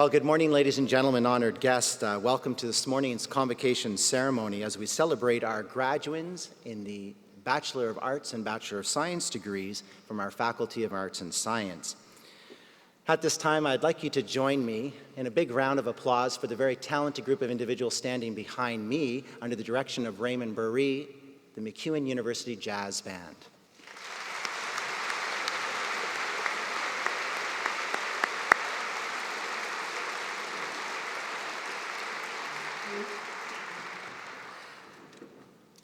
Well, good morning, ladies and gentlemen, honored guests. Welcome to this morning's Convocation ceremony as we celebrate our graduates in the Bachelor of Arts and Bachelor of Science degrees from our Faculty of Arts and Science. At this time, I'd like you to join me in a big round of applause for the very talented group of individuals standing behind me under the direction of Raymond Burry, the MacEwan University Jazz Band.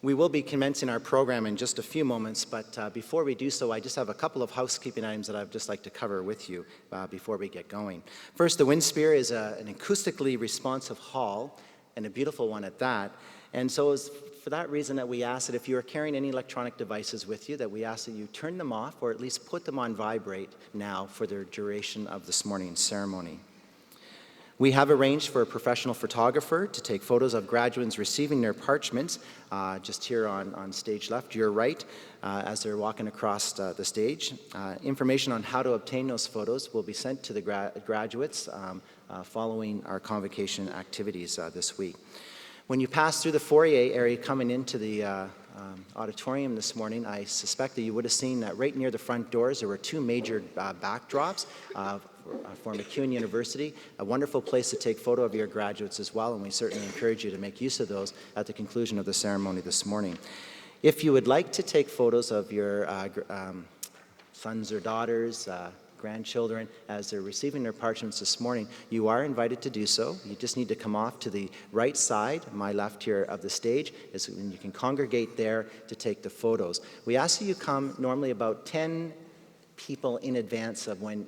We will be commencing our program in just a few moments, but before we do so, I just have a couple of housekeeping items that I'd just like to cover with you before we get going. First, the Windsphere is an acoustically responsive hall, and a beautiful one at that. And so it's for that reason that we ask that if you are carrying any electronic devices with you, that we ask that you turn them off or at least put them on vibrate now for the duration of this morning's ceremony. We have arranged for a professional photographer to take photos of graduates receiving their parchments, just here on stage left, to your right, as they're walking across the stage. Information on how to obtain those photos will be sent to the graduates following our convocation activities this week. When you pass through the foyer area coming into the auditorium this morning, I suspect that you would have seen that right near the front doors there were two major backdrops for MacEwan University, a wonderful place to take photo of your graduates as well, and we certainly encourage you to make use of those at the conclusion of the ceremony this morning. If you would like to take photos of your sons or daughters, grandchildren, as they're receiving their parchments this morning, you are invited to do so. You just need to come off to the right side, my left here of the stage, and you can congregate there to take the photos. We ask that you come normally about 10 people in advance of when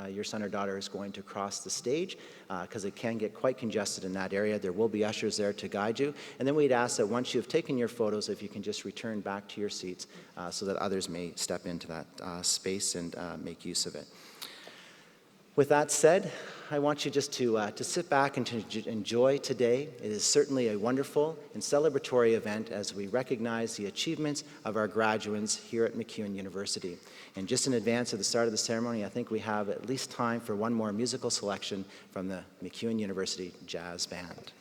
your son or daughter is going to cross the stage, because it can get quite congested in that area. There will be ushers there to guide you. And then we'd ask that once you've taken your photos, if you can just return back to your seats so that others may step into that space and make use of it. With that said, I want you just to sit back and to enjoy today. It is certainly a wonderful and celebratory event as we recognize the achievements of our graduates here at MacEwan University. And just in advance of the start of the ceremony, I think we have at least time for one more musical selection from the MacEwan University Jazz Band.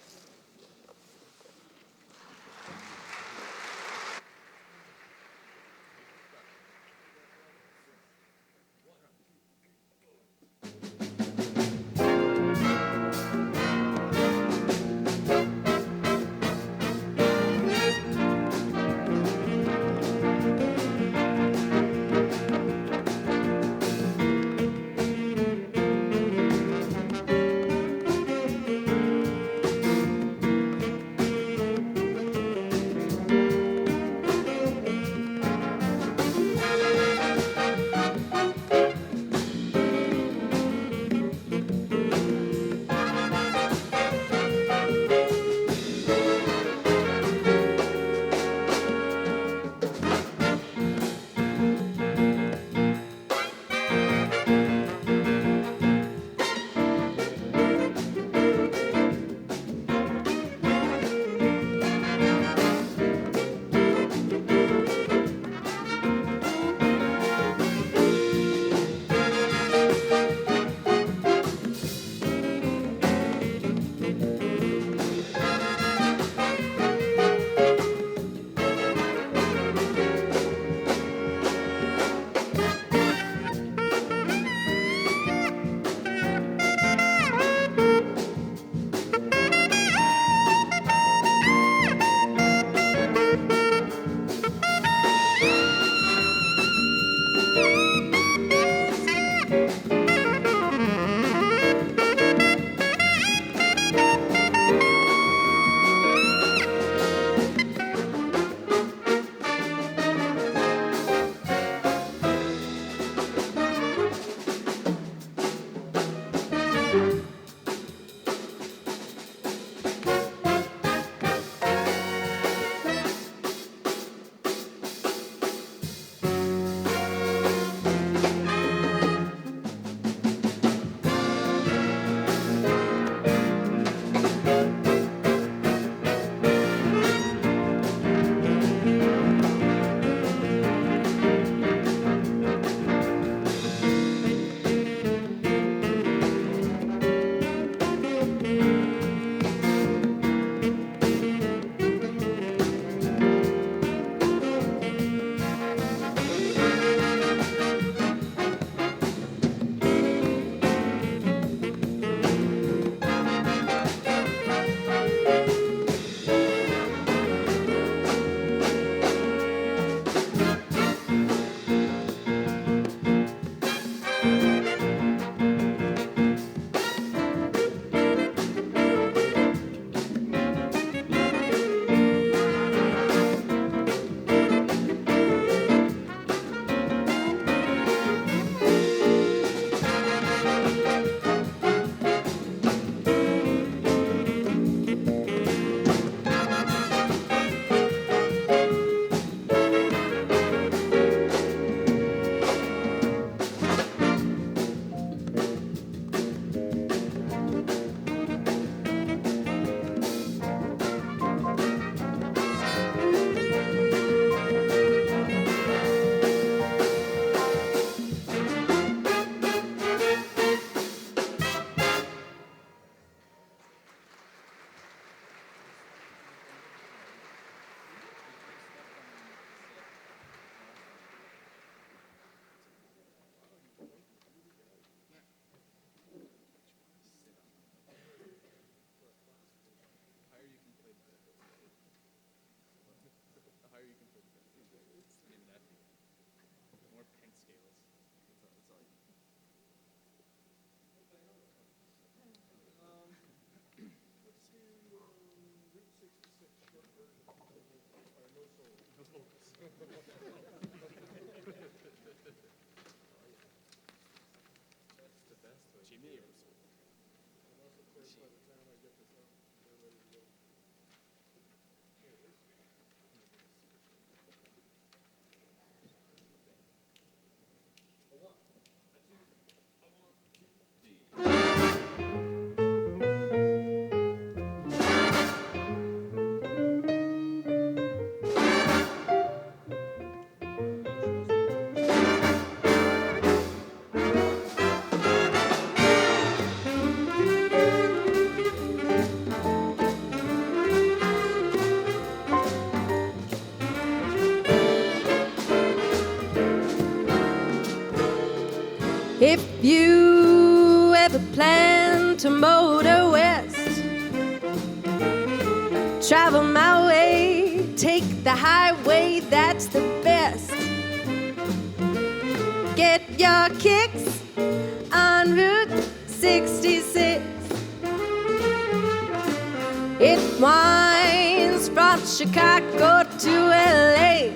If you ever plan to motor west, travel my way, take the highway, that's the best. Get your kicks on Route 66. It winds from Chicago to LA,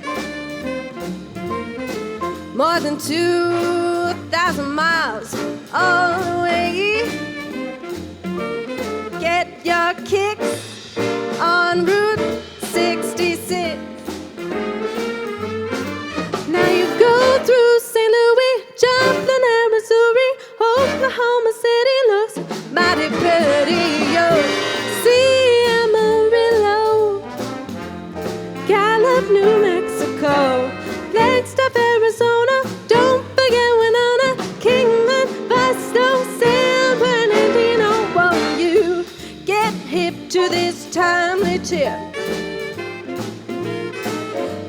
more than 2,000 miles all the way. Get your kicks on Route 66. Now you go through St. Louis, Joplin, and Missouri. Oklahoma City looks mighty pretty, yo. See Amarillo, Gallup, New Mexico, Flagstaff, Arizona. Don't forget Winona, Kingman, Vasto, San Bernardino. Won't you get hip to this timely tip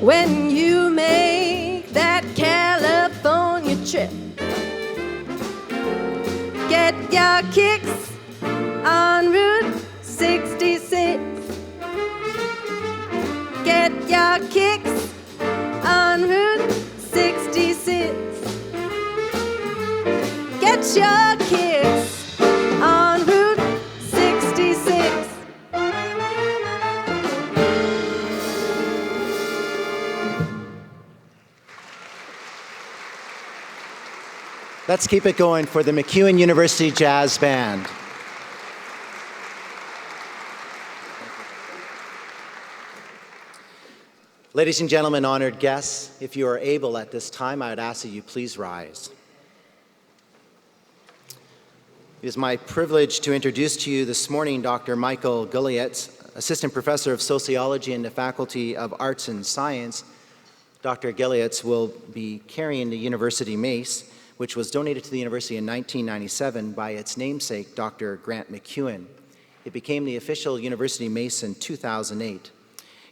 when you make that California trip? Get your kicks on Route 66. Get your kicks on Route 66. Get your kicks on Route 66. Let's keep it going for the MacEwan University Jazz Band. Ladies and gentlemen, honored guests, if you are able at this time, I would ask that you please rise. It is my privilege to introduce to you this morning Dr. Michael Gulayets, Assistant Professor of Sociology in the Faculty of Arts and Science. Dr. Gulayets will be carrying the university mace, which was donated to the university in 1997 by its namesake, Dr. Grant MacEwan. It became the official university mace in 2008.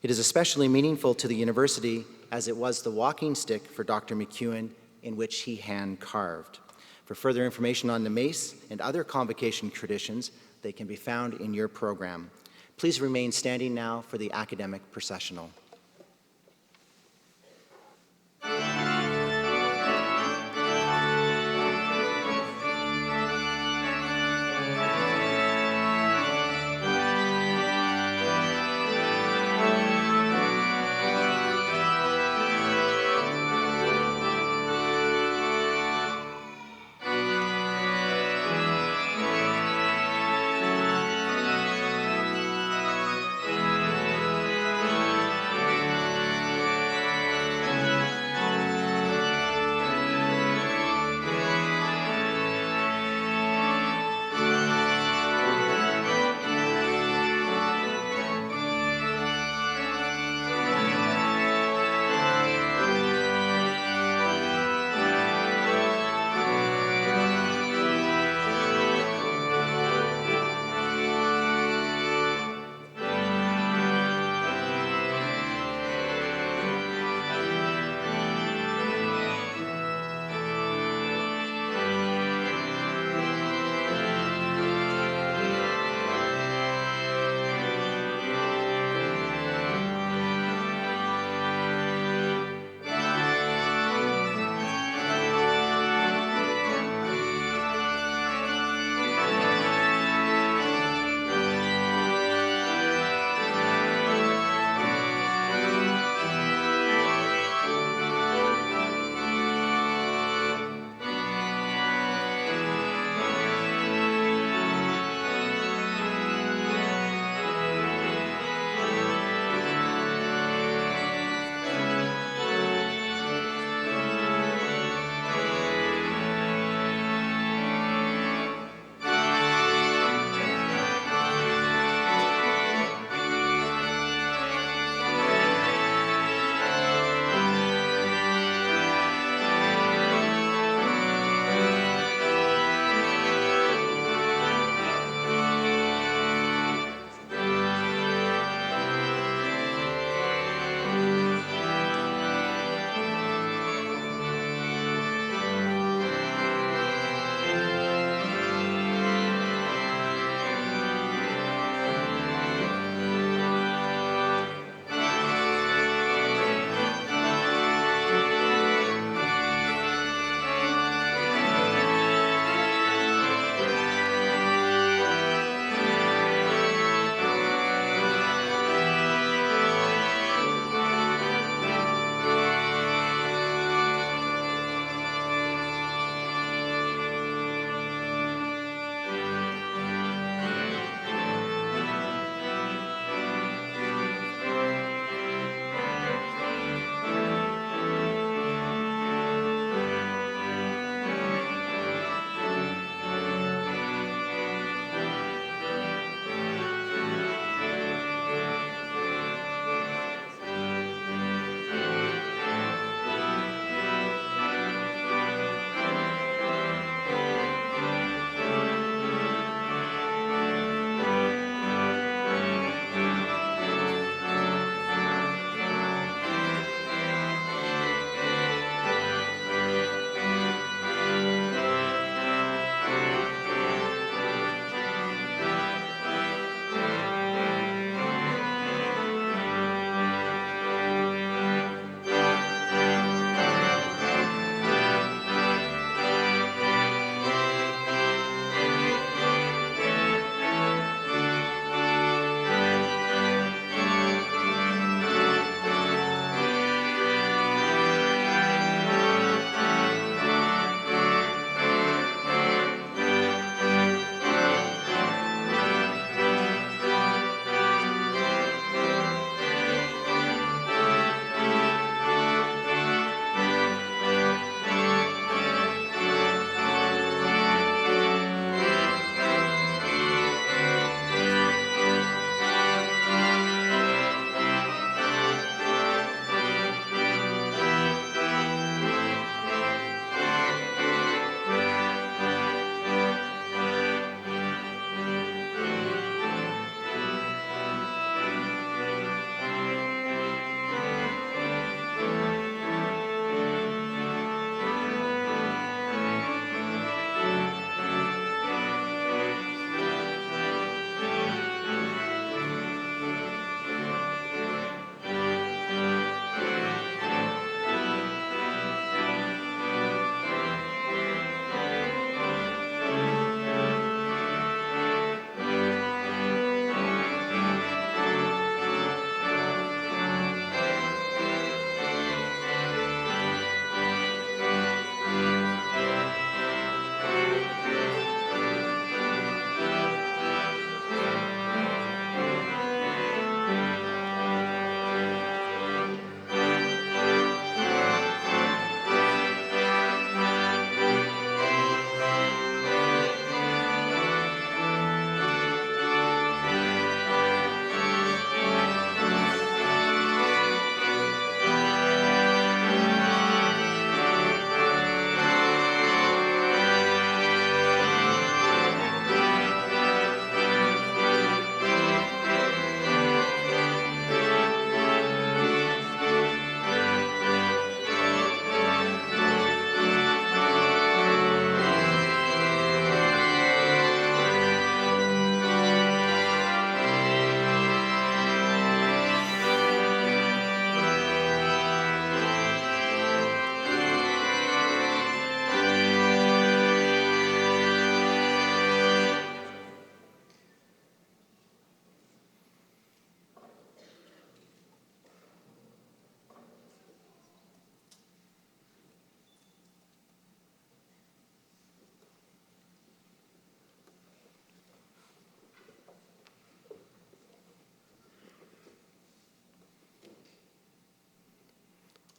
It is especially meaningful to the university as it was the walking stick for Dr. MacEwan, in which he hand-carved. For further information on the mace and other convocation traditions, they can be found in your program. Please remain standing now for the academic processional.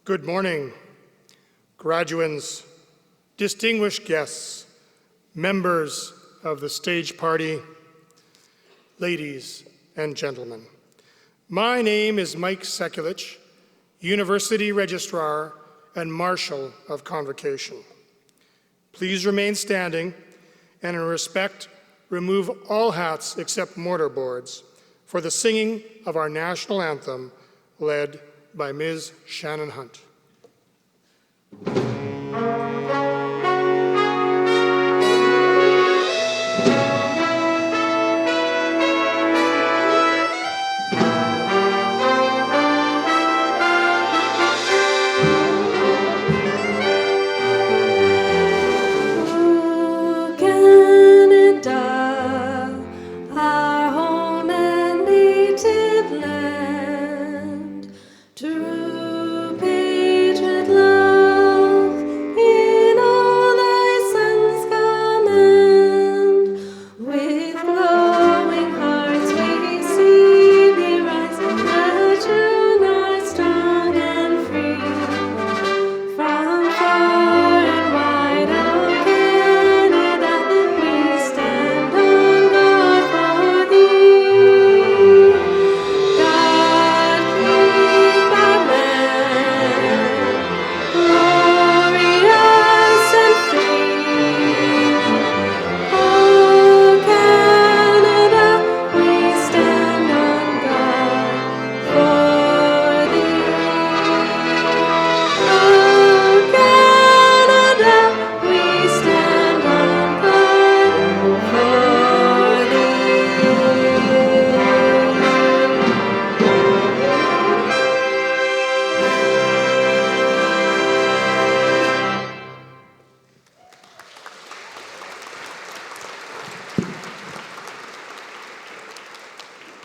Good morning, graduands, distinguished guests, members of the stage party, ladies and gentlemen. My name is Mike Sekulich, University Registrar and Marshal of Convocation. Please remain standing and in respect, remove all hats except mortarboards for the singing of our national anthem led by Ms. Shannon Hunt.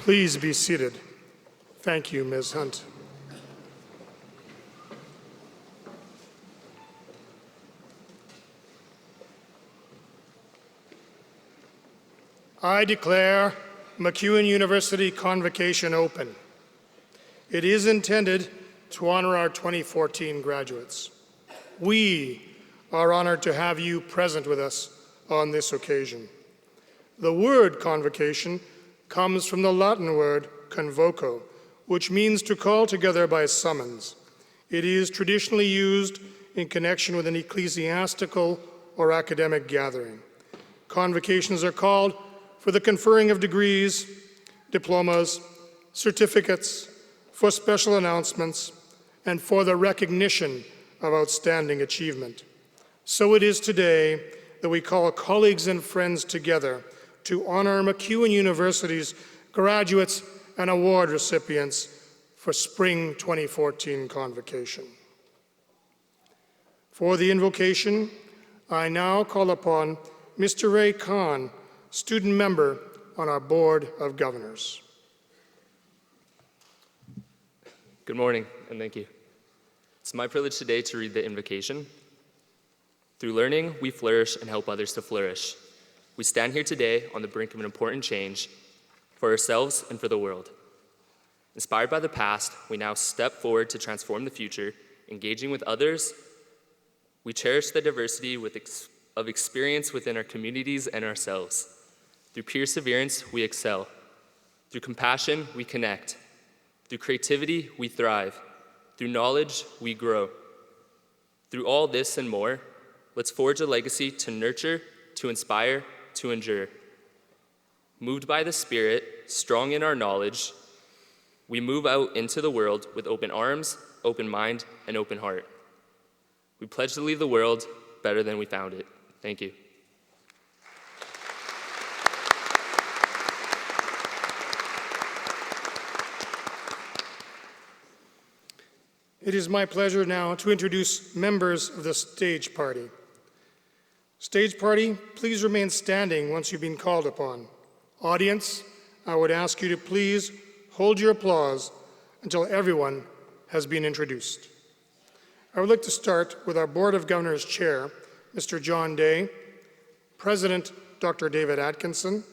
Please be seated. Thank you, Ms. Hunt. I declare MacEwan University Convocation open. It is intended to honor our 2014 graduates. We are honored to have you present with us on this occasion. The word convocation comes from the Latin word convoco, which means to call together by summons. It is traditionally used in connection with an ecclesiastical or academic gathering. Convocations are called for the conferring of degrees, diplomas, certificates, for special announcements, and for the recognition of outstanding achievement. So it is today that we call colleagues and friends together to honor MacEwan University's graduates and award recipients for Spring 2014 Convocation. For the invocation, I now call upon Mr. Ray Khan, student member on our Board of Governors. Good morning, and thank you. It's my privilege today to read the invocation. Through learning, we flourish and help others to flourish. We stand here today on the brink of an important change for ourselves and for the world. Inspired by the past, we now step forward to transform the future, engaging with others. We cherish the diversity of experience within our communities and ourselves. Through perseverance, we excel. Through compassion, we connect. Through creativity, we thrive. Through knowledge, we grow. Through all this and more, let's forge a legacy to nurture, to inspire, to endure. Moved by the Spirit, strong in our knowledge, we move out into the world with open arms, open mind, and open heart. We pledge to leave the world better than we found it. Thank you. It is my pleasure now to introduce members of the stage party. Stage party, please remain standing once you've been called upon. Audience, I would ask you to please hold your applause until everyone has been introduced. I would like to start with our Board of Governors Chair, Mr. John Day, President Dr. David Atkinson,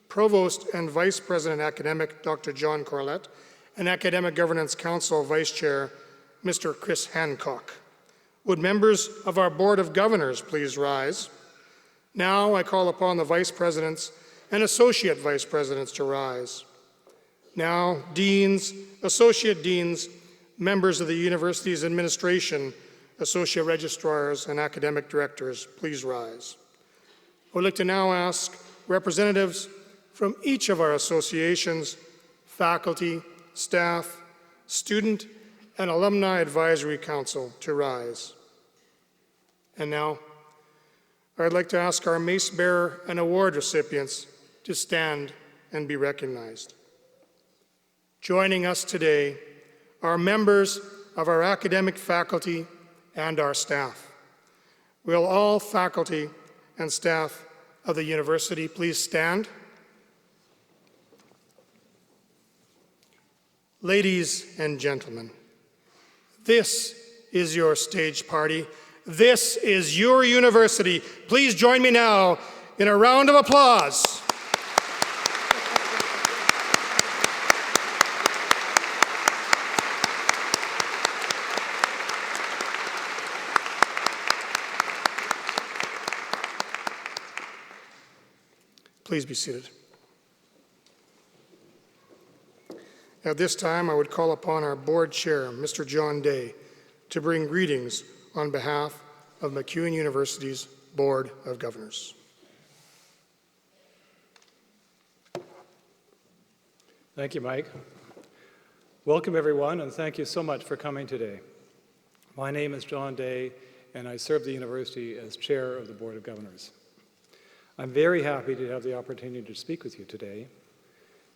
Provost and Vice President Academic Dr. John Corlett, and Academic Governance Council Vice Chair Mr. Chris Hancock. Would members of our Board of Governors please rise? Now I call upon the Vice Presidents and Associate Vice Presidents to rise. Now, Deans, Associate Deans, members of the University's administration, Associate Registrars, and Academic Directors, please rise. I would like to now ask representatives from each of our associations, faculty, staff, student, and Alumni Advisory Council to rise. And now, I'd like to ask our mace bearer and award recipients to stand and be recognized. Joining us today are members of our academic faculty and our staff. Will all faculty and staff of the university please stand? Ladies and gentlemen, this is your stage party. This is your university. Please join me now in a round of applause. Please be seated. At this time, I would call upon our board chair, Mr. John Day, to bring greetings on behalf of MacEwan University's Board of Governors. Thank you, Mike. Welcome, everyone, and thank you so much for coming today. My name is John Day, and I serve the university as chair of the Board of Governors. I'm very happy to have the opportunity to speak with you today.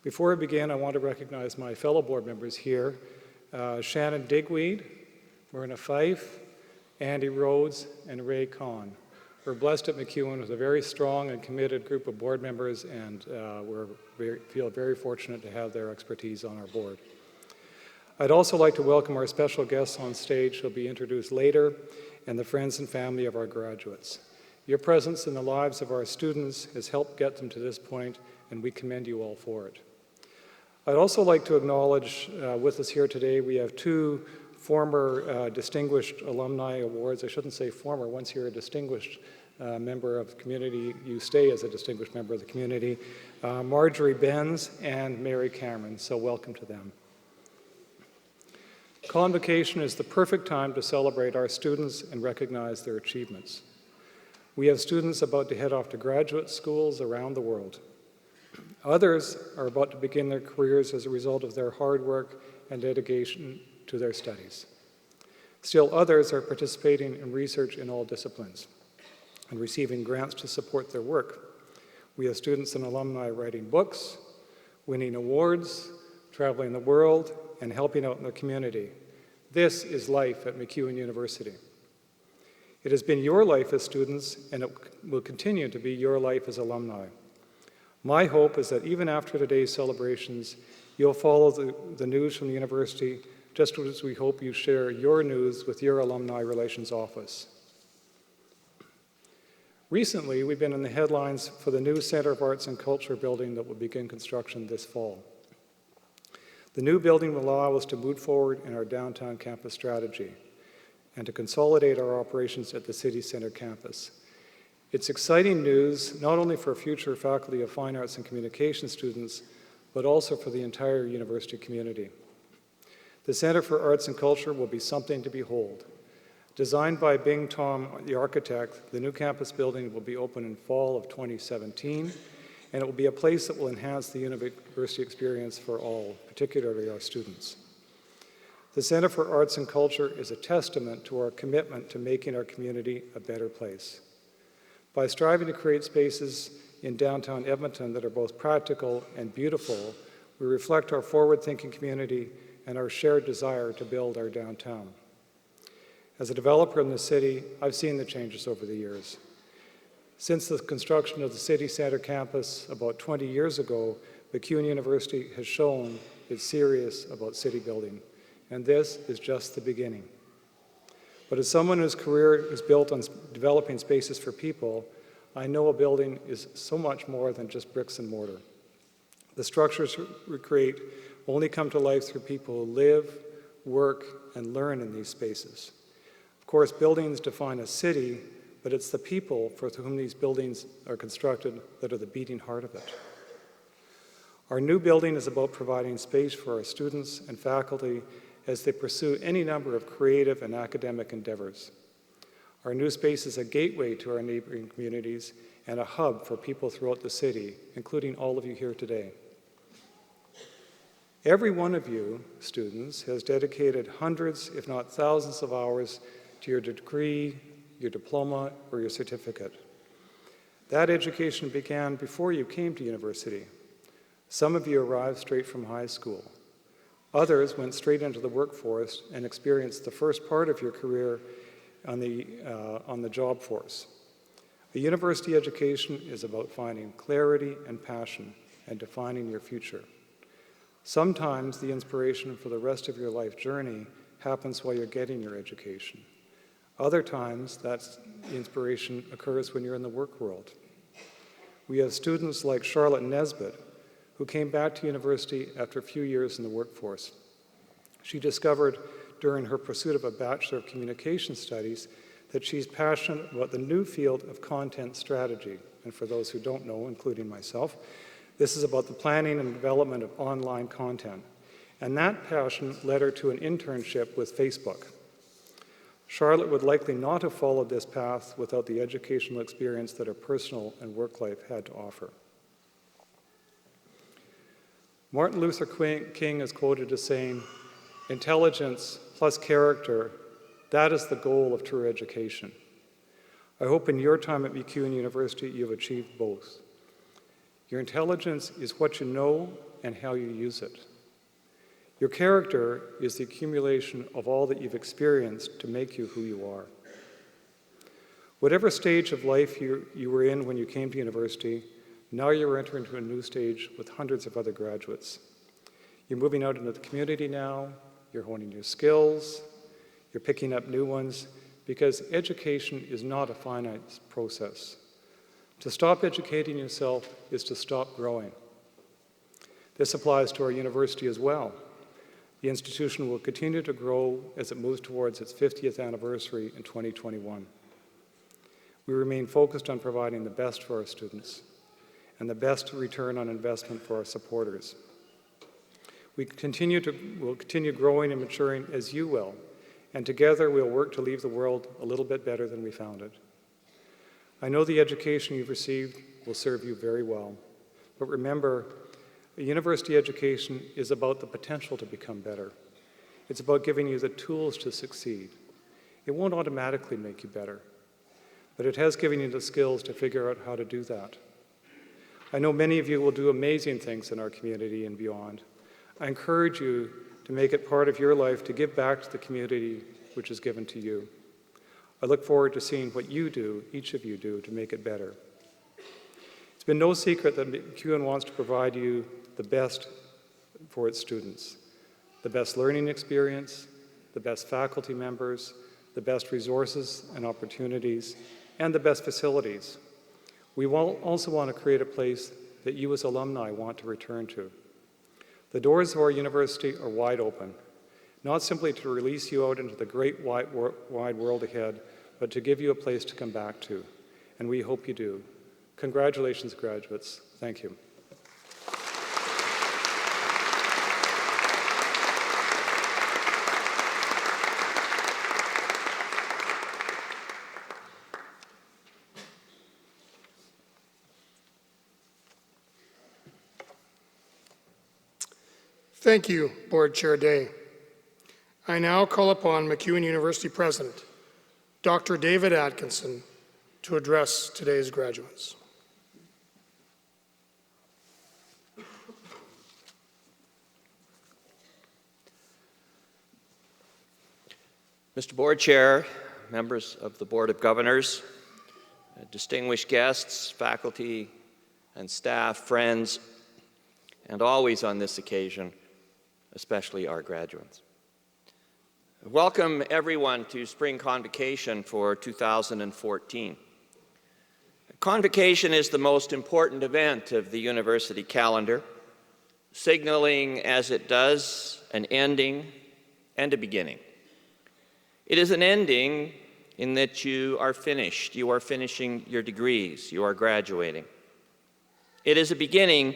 Before I begin, I want to recognize my fellow board members here, Shannon Digweed, Myrna Fife, Andy Rhodes, and Ray Kahn. We're blessed at MacEwan with a very strong and committed group of board members, and feel very fortunate to have their expertise on our board. I'd also like to welcome our special guests on stage who will be introduced later, and the friends and family of our graduates. Your presence in the lives of our students has helped get them to this point, and we commend you all for it. I'd also like to acknowledge with us here today, we have two former distinguished alumni awards. I shouldn't say former. Once you're a distinguished member of the community, you stay as a distinguished member of the community. Marjorie Benz and Mary Cameron, so welcome to them. Convocation is the perfect time to celebrate our students and recognize their achievements. We have students about to head off to graduate schools around the world. Others are about to begin their careers as a result of their hard work and dedication to their studies. Still others are participating in research in all disciplines and receiving grants to support their work. We have students and alumni writing books, winning awards, traveling the world, and helping out in the community. This is life at MacEwan University. It has been your life as students, and it will continue to be your life as alumni. My hope is that even after today's celebrations, you'll follow the news from the university, just as we hope you share your news with your Alumni Relations Office. Recently, we've been in the headlines for the new Center of Arts and Culture building that will begin construction this fall. The new building will allow us to move forward in our downtown campus strategy and to consolidate our operations at the City Center campus. It's exciting news, not only for future Faculty of Fine Arts and Communication students, but also for the entire university community. The Center for Arts and Culture will be something to behold. Designed by Bing Tom, the architect, the new campus building will be open in fall of 2017, and it will be a place that will enhance the university experience for all, particularly our students. The Center for Arts and Culture is a testament to our commitment to making our community a better place. By striving to create spaces in downtown Edmonton that are both practical and beautiful, we reflect our forward-thinking community and our shared desire to build our downtown. As a developer in the city, I've seen the changes over the years. Since the construction of the City Center campus about 20 years ago, MacEwan University has shown it's serious about city building, and this is just the beginning. But as someone whose career is built on developing spaces for people, I know a building is so much more than just bricks and mortar. The structures we create only come to life through people who live, work, and learn in these spaces. Of course, buildings define a city, but it's the people for whom these buildings are constructed that are the beating heart of it. Our new building is about providing space for our students and faculty as they pursue any number of creative and academic endeavors. Our new space is a gateway to our neighboring communities and a hub for people throughout the city, including all of you here today. Every one of you, students, has dedicated hundreds, if not thousands of hours to your degree, your diploma, or your certificate. That education began before you came to university. Some of you arrived straight from high school. Others went straight into the workforce and experienced the first part of your career on the job force. A university education is about finding clarity and passion and defining your future. Sometimes the inspiration for the rest of your life journey happens while you're getting your education. Other times, the inspiration occurs when you're in the work world. We have students like Charlotte Nesbitt, who came back to university after a few years in the workforce. She discovered during her pursuit of a Bachelor of Communication Studies that she's passionate about the new field of content strategy. And for those who don't know, including myself, this is about the planning and development of online content. And that passion led her to an internship with Facebook. Charlotte would likely not have followed this path without the educational experience that her personal and work life had to offer. Martin Luther King is quoted as saying, "Intelligence plus character, that is the goal of true education." I hope in your time at MacEwan University you've achieved both. Your intelligence is what you know and how you use it. Your character is the accumulation of all that you've experienced to make you who you are. Whatever stage of life you were in when you came to university, now you're entering into a new stage with hundreds of other graduates. You're moving out into the community now, you're honing your skills, you're picking up new ones, because education is not a finite process. To stop educating yourself is to stop growing. This applies to our university as well. The institution will continue to grow as it moves towards its 50th anniversary in 2021. We remain focused on providing the best for our students and the best return on investment for our supporters. We'll continue growing and maturing as you will, and together we'll work to leave the world a little bit better than we found it. I know the education you've received will serve you very well, but remember, a university education is about the potential to become better. It's about giving you the tools to succeed. It won't automatically make you better, but it has given you the skills to figure out how to do that. I know many of you will do amazing things in our community and beyond. I encourage you to make it part of your life to give back to the community which is given to you. I look forward to seeing what you do, each of you do, to make it better. It's been no secret that MacEwan wants to provide you the best for its students, the best learning experience, the best faculty members, the best resources and opportunities, and the best facilities. We also want to create a place that you as alumni want to return to. The doors of our university are wide open, not simply to release you out into the great wide world ahead, but to give you a place to come back to. And we hope you do. Congratulations, graduates. Thank you. Thank you, Board Chair Day. I now call upon MacEwan University President, Dr. David Atkinson, to address today's graduates. Mr. Board Chair, members of the Board of Governors, distinguished guests, faculty and staff, friends, and always on this occasion, especially our graduates. Welcome everyone to Spring Convocation for 2014. Convocation is the most important event of the university calendar, signaling as it does an ending and a beginning. It is an ending in that you are finished. You are finishing your degrees. You are graduating. It is a beginning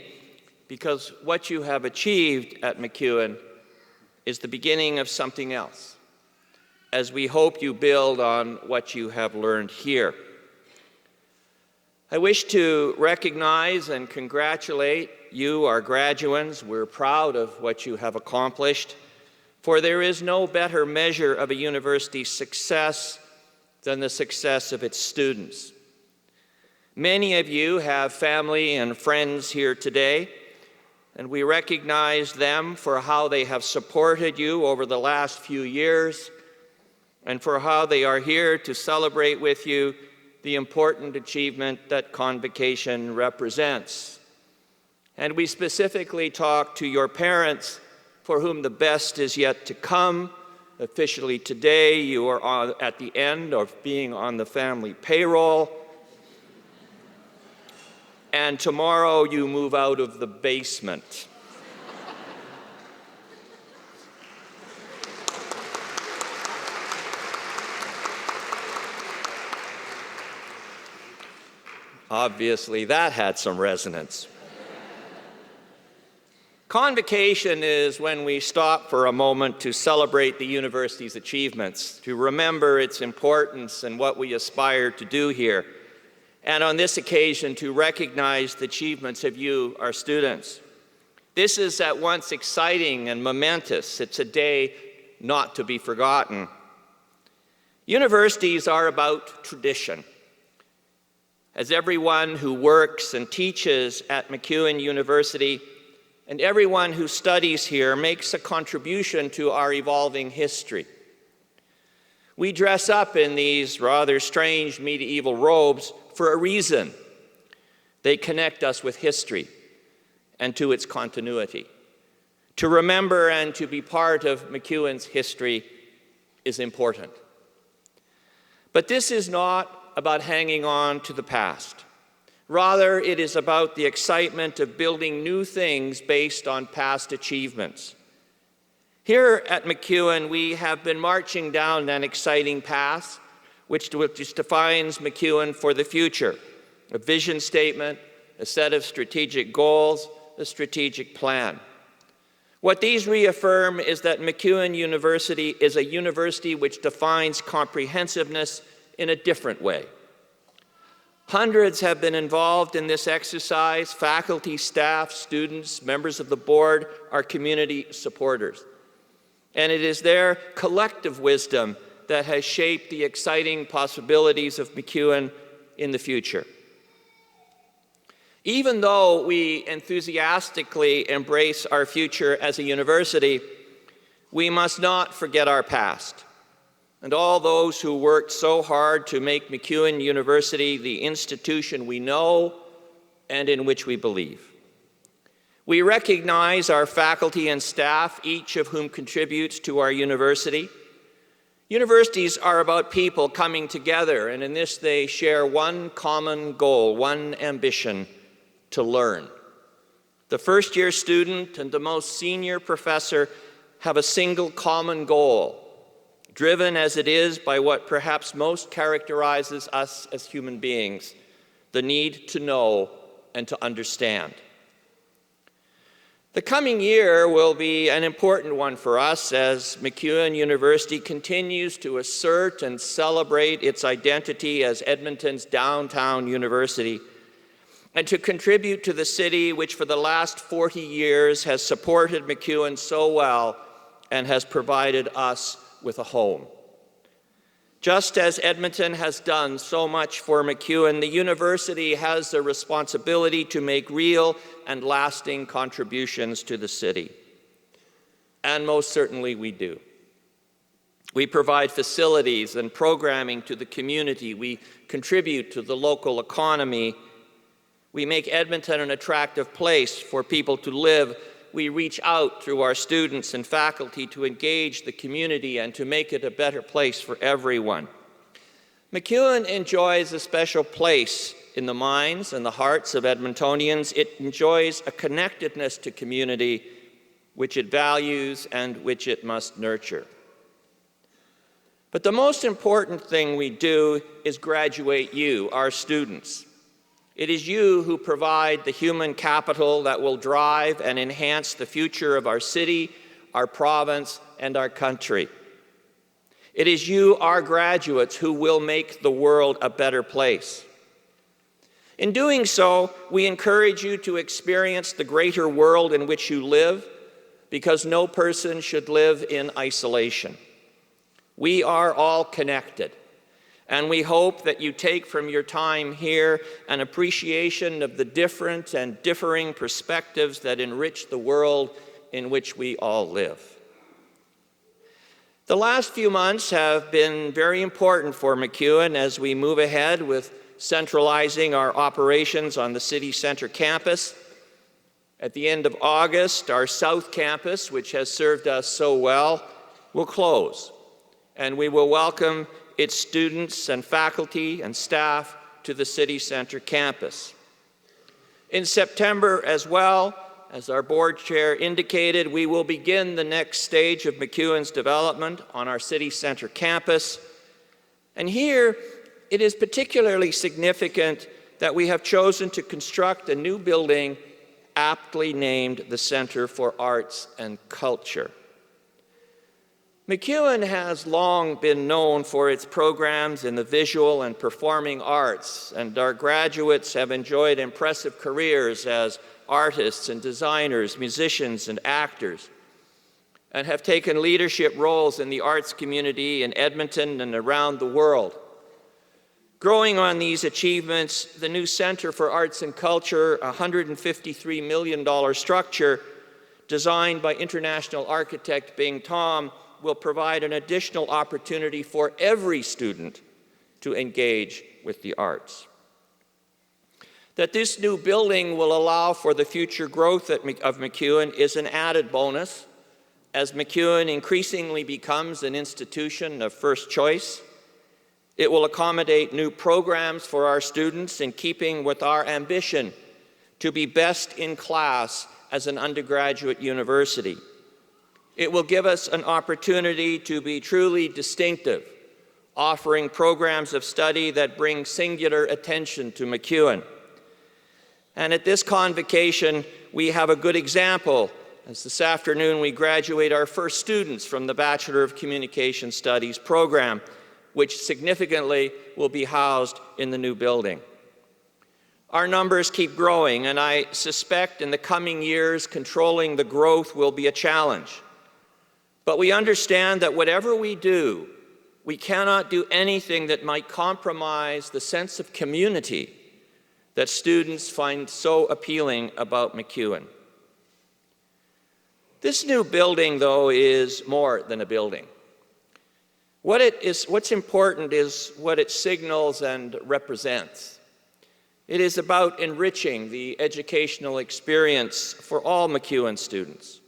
because what you have achieved at MacEwan is the beginning of something else, as we hope you build on what you have learned here. I wish to recognize and congratulate you, our graduands. We're proud of what you have accomplished, for there is no better measure of a university's success than the success of its students. Many of you have family and friends here today, and we recognize them for how they have supported you over the last few years and for how they are here to celebrate with you the important achievement that Convocation represents. And we specifically talk to your parents, for whom the best is yet to come. Officially today, you are at the end of being on the family payroll. And tomorrow you move out of the basement. Obviously, that had some resonance. Convocation is when we stop for a moment to celebrate the university's achievements, to remember its importance and what we aspire to do here, and on this occasion to recognize the achievements of you, our students. This is at once exciting and momentous. It's a day not to be forgotten. Universities are about tradition. As everyone who works and teaches at MacEwan University and everyone who studies here makes a contribution to our evolving history. We dress up in these rather strange medieval robes for a reason. They connect us with history and to its continuity. To remember and to be part of MacEwan's history is important. But this is not about hanging on to the past. Rather, it is about the excitement of building new things based on past achievements. Here at MacEwan, we have been marching down an exciting path which defines MacEwan for the future. A vision statement, a set of strategic goals, a strategic plan. What these reaffirm is that MacEwan University is a university which defines comprehensiveness in a different way. Hundreds have been involved in this exercise: faculty, staff, students, members of the board, our community supporters. And it is their collective wisdom that has shaped the exciting possibilities of MacEwan in the future. Even though we enthusiastically embrace our future as a university, we must not forget our past and all those who worked so hard to make MacEwan University the institution we know and in which we believe. We recognize our faculty and staff, each of whom contributes to our university. Universities are about people coming together, and in this they share one common goal, one ambition: to learn. The first-year student and the most senior professor have a single common goal, driven as it is by what perhaps most characterizes us as human beings: the need to know and to understand. The coming year will be an important one for us as MacEwan University continues to assert and celebrate its identity as Edmonton's downtown university, and to contribute to the city which for the last 40 years has supported MacEwan so well and has provided us with a home. Just as Edmonton has done so much for MacEwan, the university has the responsibility to make real and lasting contributions to the city. And most certainly we do. We provide facilities and programming to the community. We contribute to the local economy. We make Edmonton an attractive place for people to live. We reach out through our students and faculty to engage the community and to make it a better place for everyone. MacEwan enjoys a special place in the minds and the hearts of Edmontonians. It enjoys a connectedness to community which it values and which it must nurture. But the most important thing we do is graduate you, our students. It is you who provide the human capital that will drive and enhance the future of our city, our province, and our country. It is you, our graduates, who will make the world a better place. In doing so, we encourage you to experience the greater world in which you live, because no person should live in isolation. We are all connected, and we hope that you take from your time here an appreciation of the different and differing perspectives that enrich the world in which we all live. The last few months have been very important for MacEwan as we move ahead with centralizing our operations on the city center campus. At the end of August, our South Campus, which has served us so well, will close, and we will welcome its students and faculty and staff to the city center campus. In September as well, as our board chair indicated, we will begin the next stage of MacEwan's development on our city center campus. And here, it is particularly significant that we have chosen to construct a new building aptly named the Center for Arts and Culture. MacEwan has long been known for its programs in the visual and performing arts, and our graduates have enjoyed impressive careers as artists and designers, musicians and actors, and have taken leadership roles in the arts community in Edmonton and around the world. Growing on these achievements, the new Center for Arts and Culture, a $153 million structure designed by international architect Bing Tom, will provide an additional opportunity for every student to engage with the arts. That this new building will allow for the future growth of MacEwan is an added bonus as MacEwan increasingly becomes an institution of first choice. It will accommodate new programs for our students in keeping with our ambition to be best in class as an undergraduate university. It will give us an opportunity to be truly distinctive, offering programs of study that bring singular attention to MacEwan. And at this convocation, we have a good example, as this afternoon we graduate our first students from the Bachelor of Communication Studies program, which significantly will be housed in the new building. Our numbers keep growing, and I suspect in the coming years, controlling the growth will be a challenge. But we understand that whatever we do, we cannot do anything that might compromise the sense of community that students find so appealing about MacEwan. This new building, though, is more than a building. What's important is what it signals and represents. It is about enriching the educational experience for all MacEwan students,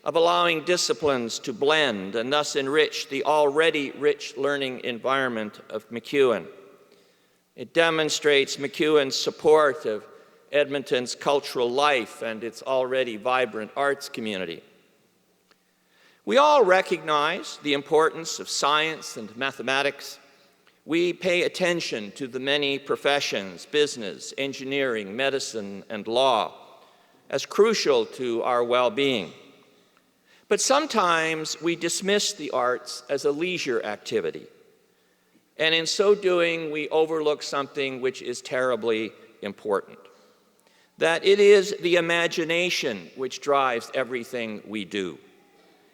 of allowing disciplines to blend and thus enrich the already rich learning environment of MacEwan. It demonstrates MacEwan's support of Edmonton's cultural life and its already vibrant arts community. We all recognize the importance of science and mathematics. We pay attention to the many professions, business, engineering, medicine, and law, as crucial to our well-being. But sometimes we dismiss the arts as a leisure activity. And in so doing, we overlook something which is terribly important. That it is the imagination which drives everything we do.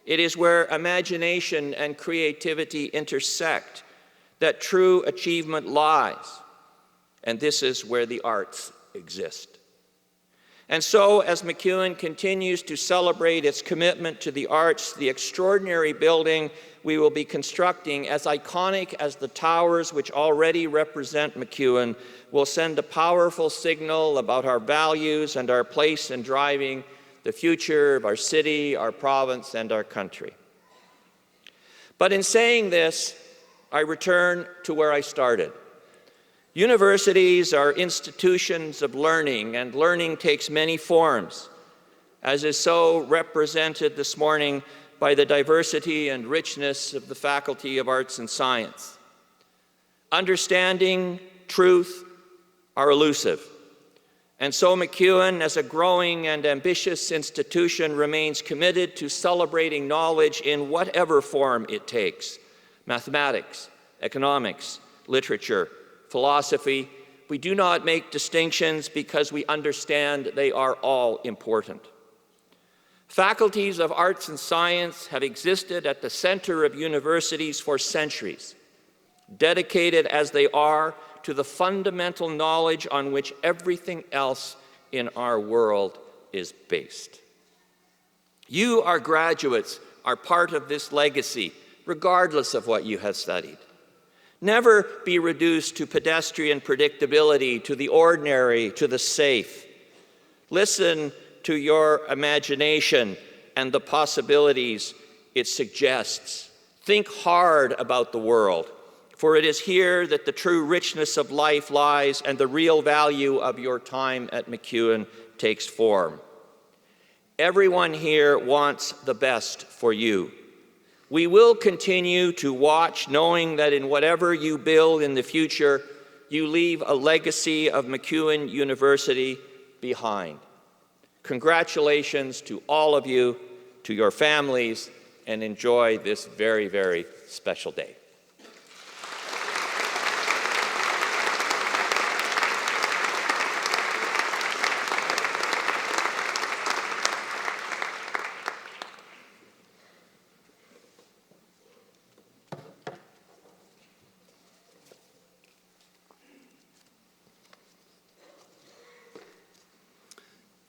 It is where imagination and creativity intersect that true achievement lies. And this is where the arts exist. And so, as MacEwan continues to celebrate its commitment to the arts, the extraordinary building we will be constructing, as iconic as the towers which already represent MacEwan, will send a powerful signal about our values and our place in driving the future of our city, our province, and our country. But in saying this, I return to where I started. Universities are institutions of learning, and learning takes many forms, as is so represented this morning by by the diversity and richness of the Faculty of Arts and Science. Understanding, truth are elusive. And so MacEwan, as a growing and ambitious institution, remains committed to celebrating knowledge in whatever form it takes: mathematics, economics, literature, philosophy. We do not make distinctions because we understand they are all important. Faculties of arts and science have existed at the center of universities for centuries, dedicated as they are to the fundamental knowledge on which everything else in our world is based. You, our graduates, are part of this legacy, regardless of what you have studied. Never be reduced to pedestrian predictability, to the ordinary, to the safe. Listen to your imagination and the possibilities it suggests. Think hard about the world, for it is here that the true richness of life lies and the real value of your time at MacEwan takes form. Everyone here wants the best for you. We will continue to watch, knowing that in whatever you build in the future, you leave a legacy of MacEwan University behind. Congratulations to all of you, to your families, and enjoy this very, very special day.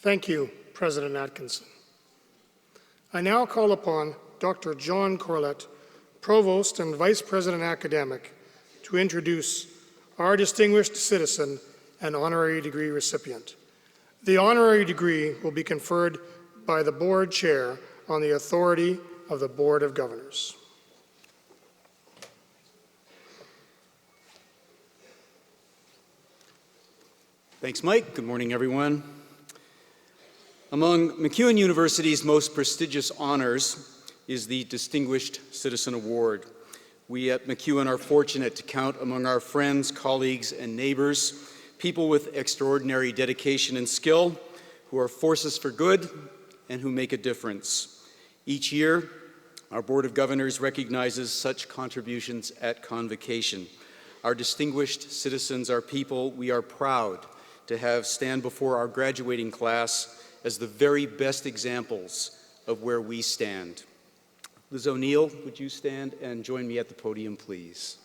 Thank you, President Atkinson. I now call upon Dr. John Corlett, Provost and Vice President Academic, to introduce our distinguished citizen and honorary degree recipient. The honorary degree will be conferred by the Board Chair on the authority of the Board of Governors. Thanks, Mike. Good morning, everyone. Among MacEwan University's most prestigious honors is the Distinguished Citizen Award. We at MacEwan are fortunate to count among our friends, colleagues, and neighbors people with extraordinary dedication and skill who are forces for good and who make a difference. Each year, our Board of Governors recognizes such contributions at Convocation. Our distinguished citizens are people we are proud to have stand before our graduating class as the very best examples of where we stand. Liz O'Neill, would you stand and join me at the podium, please?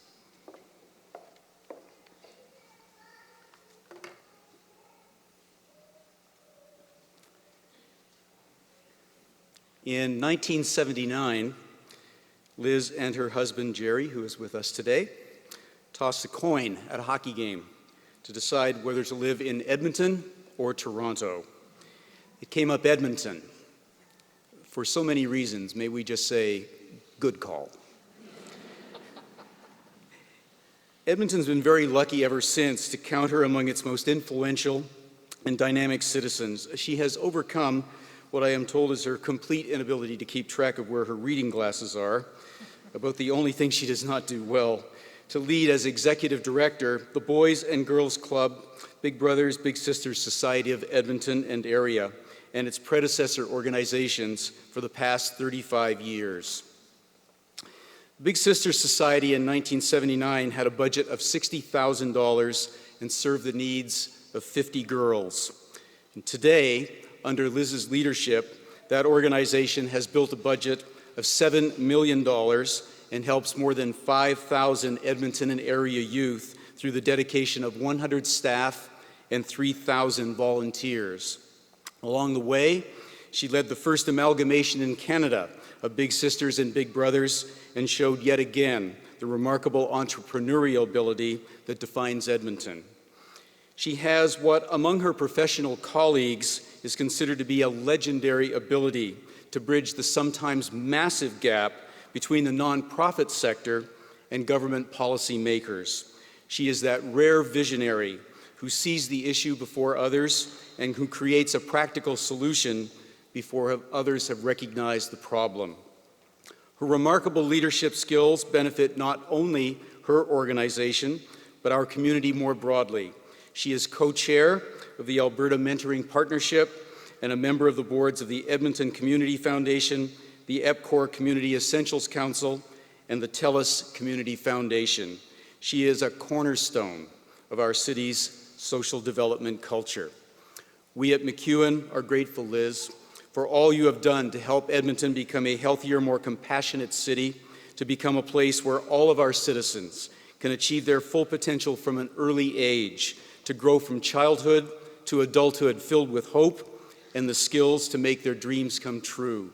In 1979, Liz and her husband, Jerry, who is with us today, tossed a coin at a hockey game to decide whether to live in Edmonton or Toronto. It came up Edmonton. For so many reasons, may we just say, good call. Edmonton's been very lucky ever since to count her among its most influential and dynamic citizens. She has overcome what I am told is her complete inability to keep track of where her reading glasses are, about the only thing she does not do well, to lead as executive director the Boys and Girls Club, Big Brothers, Big Sisters Society of Edmonton and area, and its predecessor organizations for the past 35 years. Big Sisters Society in 1979 had a budget of $60,000 and served the needs of 50 girls. And today, under Liz's leadership, that organization has built a budget of $7 million and helps more than 5,000 Edmonton and area youth through the dedication of 100 staff and 3,000 volunteers. Along the way, she led the first amalgamation in Canada of Big Sisters and Big Brothers and showed yet again the remarkable entrepreneurial ability that defines Edmonton. She has what, among her professional colleagues, is considered to be a legendary ability to bridge the sometimes massive gap between the nonprofit sector and government policy makers. She is that rare visionary who sees the issue before others and who creates a practical solution before others have recognized the problem. Her remarkable leadership skills benefit not only her organization, but our community more broadly. She is co-chair of the Alberta Mentoring Partnership and a member of the boards of the Edmonton Community Foundation, the EPCOR Community Essentials Council, and the TELUS Community Foundation. She is a cornerstone of our city's social development culture. We at MacEwan are grateful, Liz, for all you have done to help Edmonton become a healthier, more compassionate city, to become a place where all of our citizens can achieve their full potential from an early age, to grow from childhood to adulthood filled with hope and the skills to make their dreams come true.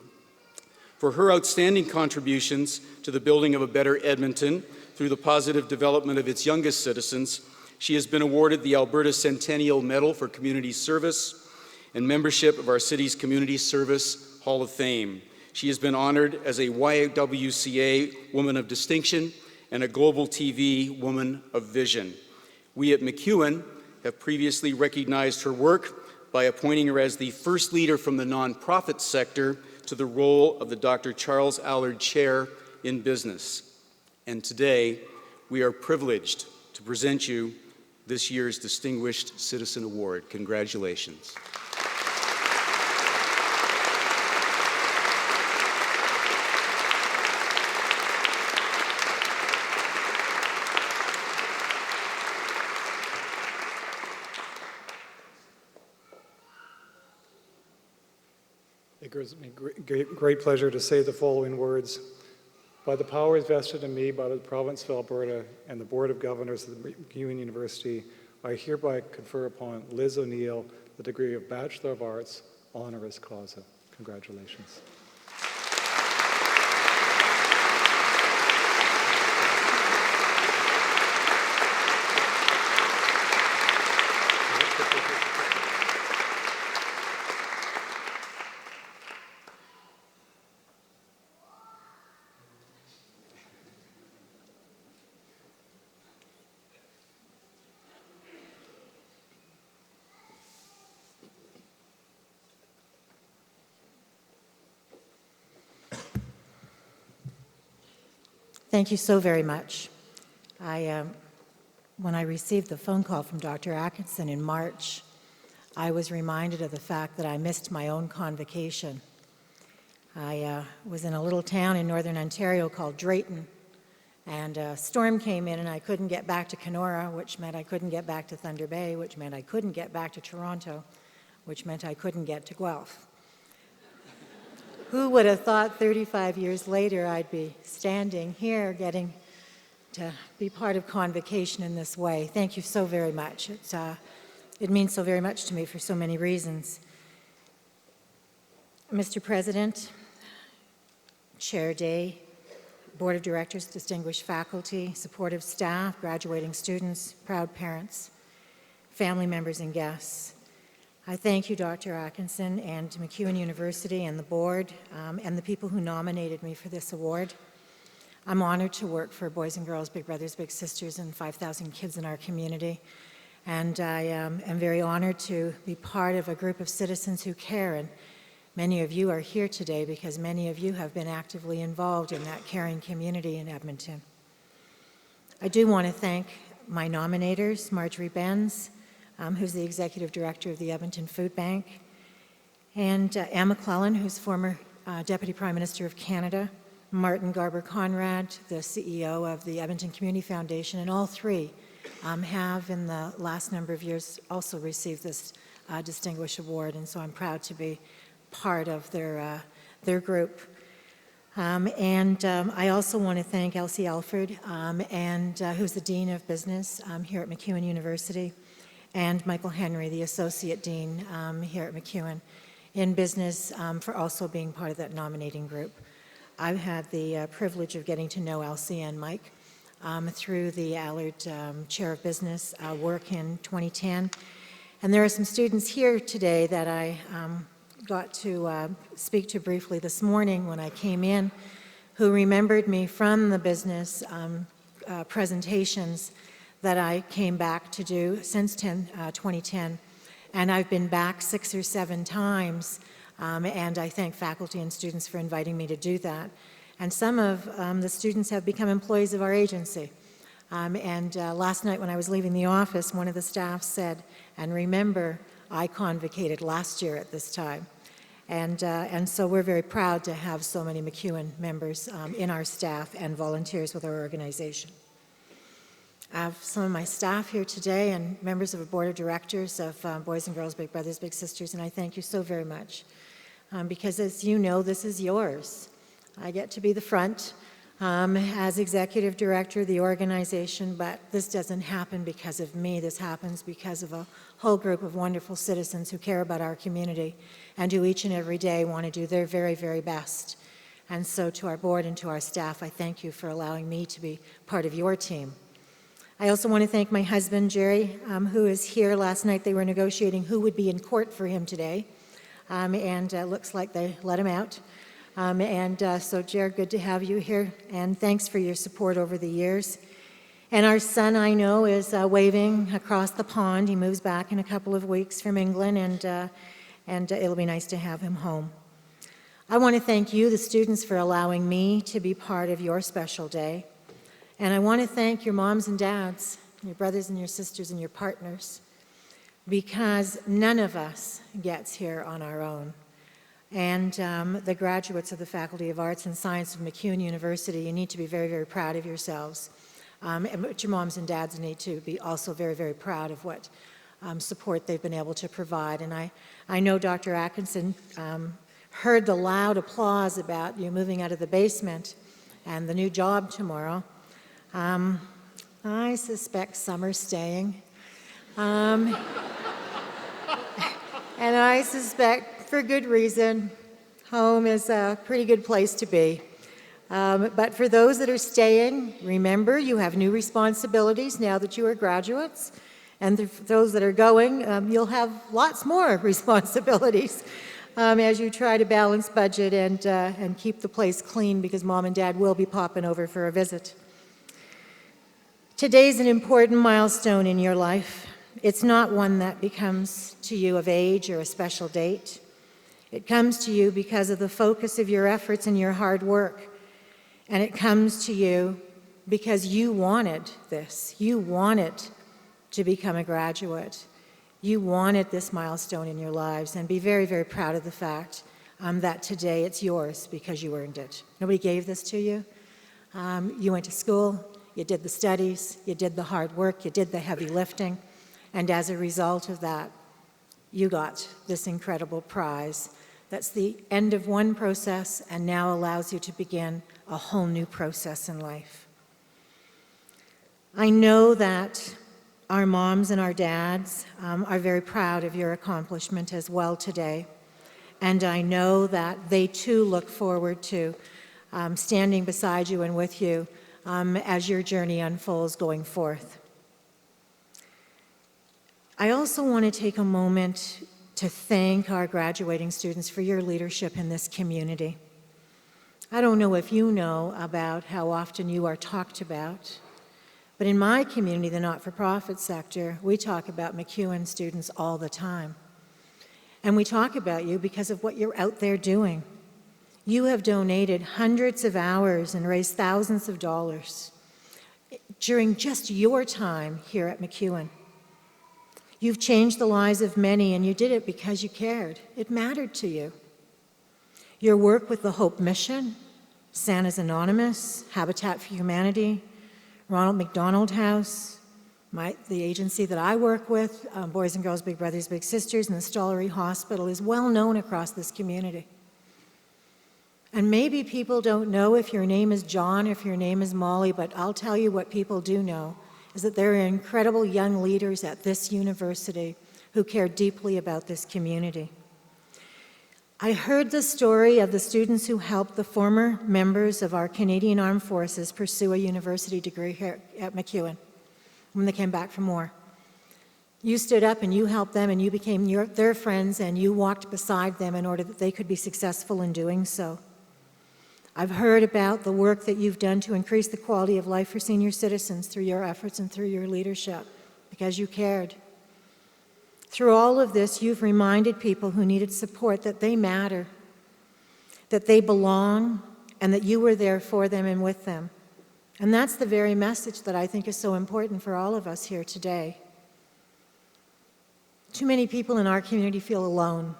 For her outstanding contributions to the building of a better Edmonton through the positive development of its youngest citizens, she has been awarded the Alberta Centennial Medal for Community Service and membership of our city's Community Service Hall of Fame. She has been honored as a YWCA Woman of Distinction and a Global TV Woman of Vision. We at MacEwan have previously recognized her work by appointing her as the first leader from the nonprofit sector to the role of the Dr. Charles Allard Chair in Business. And today, we are privileged to present you this year's Distinguished Citizen Award. Congratulations. It gives me great pleasure to say the following words. By the powers vested in me by the province of Alberta and the Board of Governors of the MacEwan University, I hereby confer upon Liz O'Neill the degree of Bachelor of Arts, honoris causa. Congratulations. Thank you so very much. When I received the phone call from Dr. Atkinson in March, I was reminded of the fact that I missed my own convocation. I was in a little town in northern Ontario called Drayton, and a storm came in and I couldn't get back to Kenora, which meant I couldn't get back to Thunder Bay, which meant I couldn't get back to Toronto, which meant I couldn't get to Guelph. Who would have thought 35 years later I'd be standing here getting to be part of Convocation in this way. Thank you so very much. It means so very much to me for so many reasons. Mr. President, Chair Day, Board of Directors, distinguished faculty, supportive staff, graduating students, proud parents, family members and guests. I thank you, Dr. Atkinson, and MacEwan University and the board, and the people who nominated me for this award. I'm honored to work for Boys and Girls, Big Brothers, Big Sisters, and 5,000 kids in our community. And I am very honored to be part of a group of citizens who care. And many of you are here today because many of you have been actively involved in that caring community in Edmonton. I do want to thank my nominators, Marjorie Benz, who's the Executive Director of the Edmonton Food Bank, and Anne McClellan, who's former Deputy Prime Minister of Canada, Martin Garber-Conrad, the CEO of the Edmonton Community Foundation, and all three have in the last number of years also received this distinguished award, and so I'm proud to be part of their group. I also want to thank Elsie Alford, who's the Dean of Business here at MacEwan University, and Michael Henry, the Associate Dean here at MacEwan in Business, for also being part of that nominating group. I've had the privilege of getting to know Elsie and Mike through the Allard Chair of Business work in 2010. And there are some students here today that I got to speak to briefly this morning when I came in, who remembered me from the business presentations that I came back to do since 2010. And I've been back 6 or 7 times, and I thank faculty and students for inviting me to do that. And some of the students have become employees of our agency. Last night when I was leaving the office, one of the staff said, "And remember, I convocated last year at this time." And so we're very proud to have so many MacEwan members in our staff and volunteers with our organization. I have some of my staff here today and members of a board of directors of Boys and Girls Big Brothers Big Sisters, and I thank you so very much. Because as you know, this is yours. I get to be the front as executive director of the organization, but this doesn't happen because of me. This happens because of a whole group of wonderful citizens who care about our community and who each and every day want to do their very, very best. And so to our board and to our staff, I thank you for allowing me to be part of your team. I also want to thank my husband, Jerry, who is here. Last night they were negotiating who would be in court for him today, and looks like they let him out. So, Jared, good to have you here, and thanks for your support over the years. And our son, I know, is waving across the pond. He moves back in a couple of weeks from England, and it'll be nice to have him home. I want to thank you, the students, for allowing me to be part of your special day. And I want to thank your moms and dads, your brothers and your sisters and your partners, because none of us gets here on our own. And the graduates of the Faculty of Arts and Science of MacEwan University, you need to be very, very proud of yourselves. But your moms and dads need to be also very, very proud of what support they've been able to provide. And I know Dr. Atkinson heard the loud applause about you moving out of the basement and the new job tomorrow. I suspect some are staying. And I suspect, for good reason, home is a pretty good place to be. But for those that are staying, remember you have new responsibilities now that you are graduates. And for those that are going, you'll have lots more responsibilities as you try to balance budget and keep the place clean, because mom and dad will be popping over for a visit. Today's an important milestone in your life. It's not one that becomes to you of age or a special date. It comes to you because of the focus of your efforts and your hard work. And it comes to you because you wanted this. You wanted to become a graduate. You wanted this milestone in your lives, and be very, very proud of the fact that today it's yours because you earned it. Nobody gave this to you. You went to school, you did the studies, you did the hard work, you did the heavy lifting, and as a result of that, you got this incredible prize. That's the end of one process and now allows you to begin a whole new process in life. I know that our moms and our dads are very proud of your accomplishment as well today. And I know that they too look forward to standing beside you and with you as your journey unfolds going forth. I also want to take a moment to thank our graduating students for your leadership in this community. I don't know if you know about how often you are talked about, but in my community, the not-for-profit sector, we talk about MacEwan students all the time. And we talk about you because of what you're out there doing. You have donated hundreds of hours and raised thousands of dollars during just your time here at MacEwan. You've changed the lives of many, and you did it because you cared. It mattered to you. Your work with the Hope Mission, Santa's Anonymous, Habitat for Humanity, Ronald McDonald House, the agency that I work with, Boys and Girls Big Brothers Big Sisters, and the Stollery Hospital is well known across this community. And maybe people don't know if your name is John, if your name is Molly, but I'll tell you what people do know, is that there are incredible young leaders at this university who care deeply about this community. I heard the story of the students who helped the former members of our Canadian Armed Forces pursue a university degree here at MacEwan when they came back from war. You stood up and you helped them, and you became their friends, and you walked beside them in order that they could be successful in doing so. I've heard about the work that you've done to increase the quality of life for senior citizens through your efforts and through your leadership, because you cared. Through all of this, you've reminded people who needed support that they matter, that they belong, and that you were there for them and with them. And that's the very message that I think is so important for all of us here today. Too many people in our community feel alone.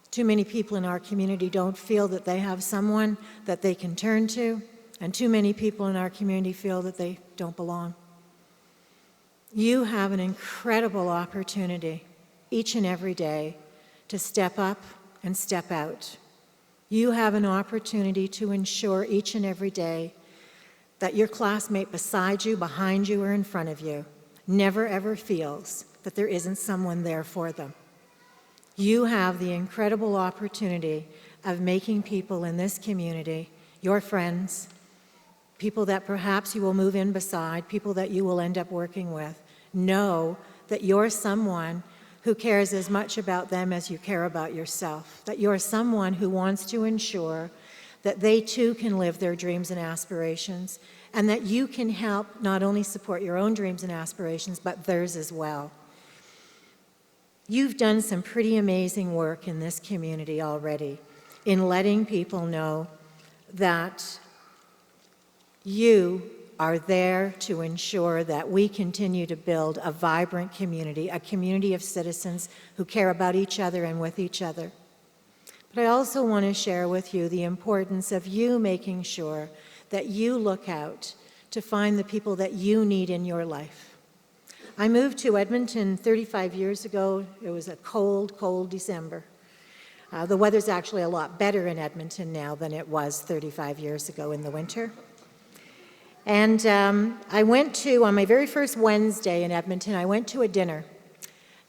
Too many people in our community don't feel that they have someone that they can turn to, and too many people in our community feel that they don't belong. You have an incredible opportunity each and every day to step up and step out. You have an opportunity to ensure each and every day that your classmate beside you, behind you, or in front of you never ever feels that there isn't someone there for them. You have the incredible opportunity of making people in this community, your friends, people that perhaps you will move in beside, people that you will end up working with, know that you're someone who cares as much about them as you care about yourself, that you're someone who wants to ensure that they too can live their dreams and aspirations, and that you can help not only support your own dreams and aspirations, but theirs as well. You've done some pretty amazing work in this community already in letting people know that you are there to ensure that we continue to build a vibrant community, a community of citizens who care about each other and with each other. But I also want to share with you the importance of you making sure that you look out to find the people that you need in your life. I moved to Edmonton 35 years ago. It was a cold, cold December. The weather's actually a lot better in Edmonton now than it was 35 years ago in the winter. And I went to, on my very first Wednesday in Edmonton, I went to a dinner.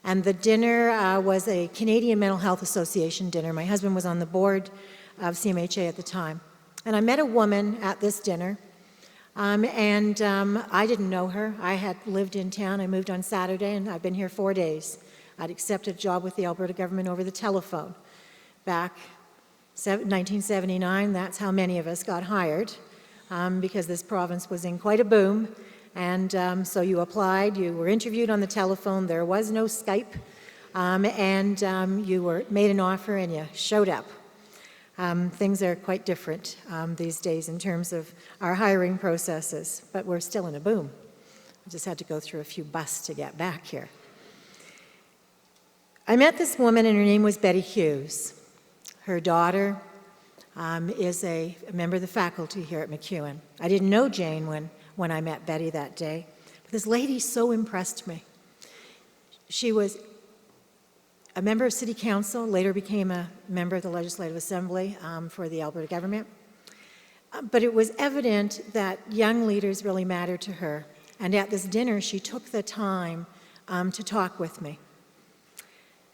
And the dinner was a Canadian Mental Health Association dinner. My husband was on the board of CMHA at the time. And I met a woman at this dinner. I didn't know her. I had lived in town. I moved on Saturday, and I've been here 4 days. I'd accepted a job with the Alberta government over the telephone. Back 1979, that's how many of us got hired, because this province was in quite a boom. And so you applied, you were interviewed on the telephone, there was no Skype, you were made an offer and you showed up. Things are quite different these days in terms of our hiring processes, but we're still in a boom. I just had to go through a few busts to get back here. I met this woman and her name was Betty Hughes. Her daughter is a member of the faculty here at MacEwan. I didn't know Jane when I met Betty that day. But this lady so impressed me. She was a member of City Council, later became a member of the Legislative Assembly for the Alberta government. But it was evident that young leaders really mattered to her. And at this dinner, she took the time to talk with me.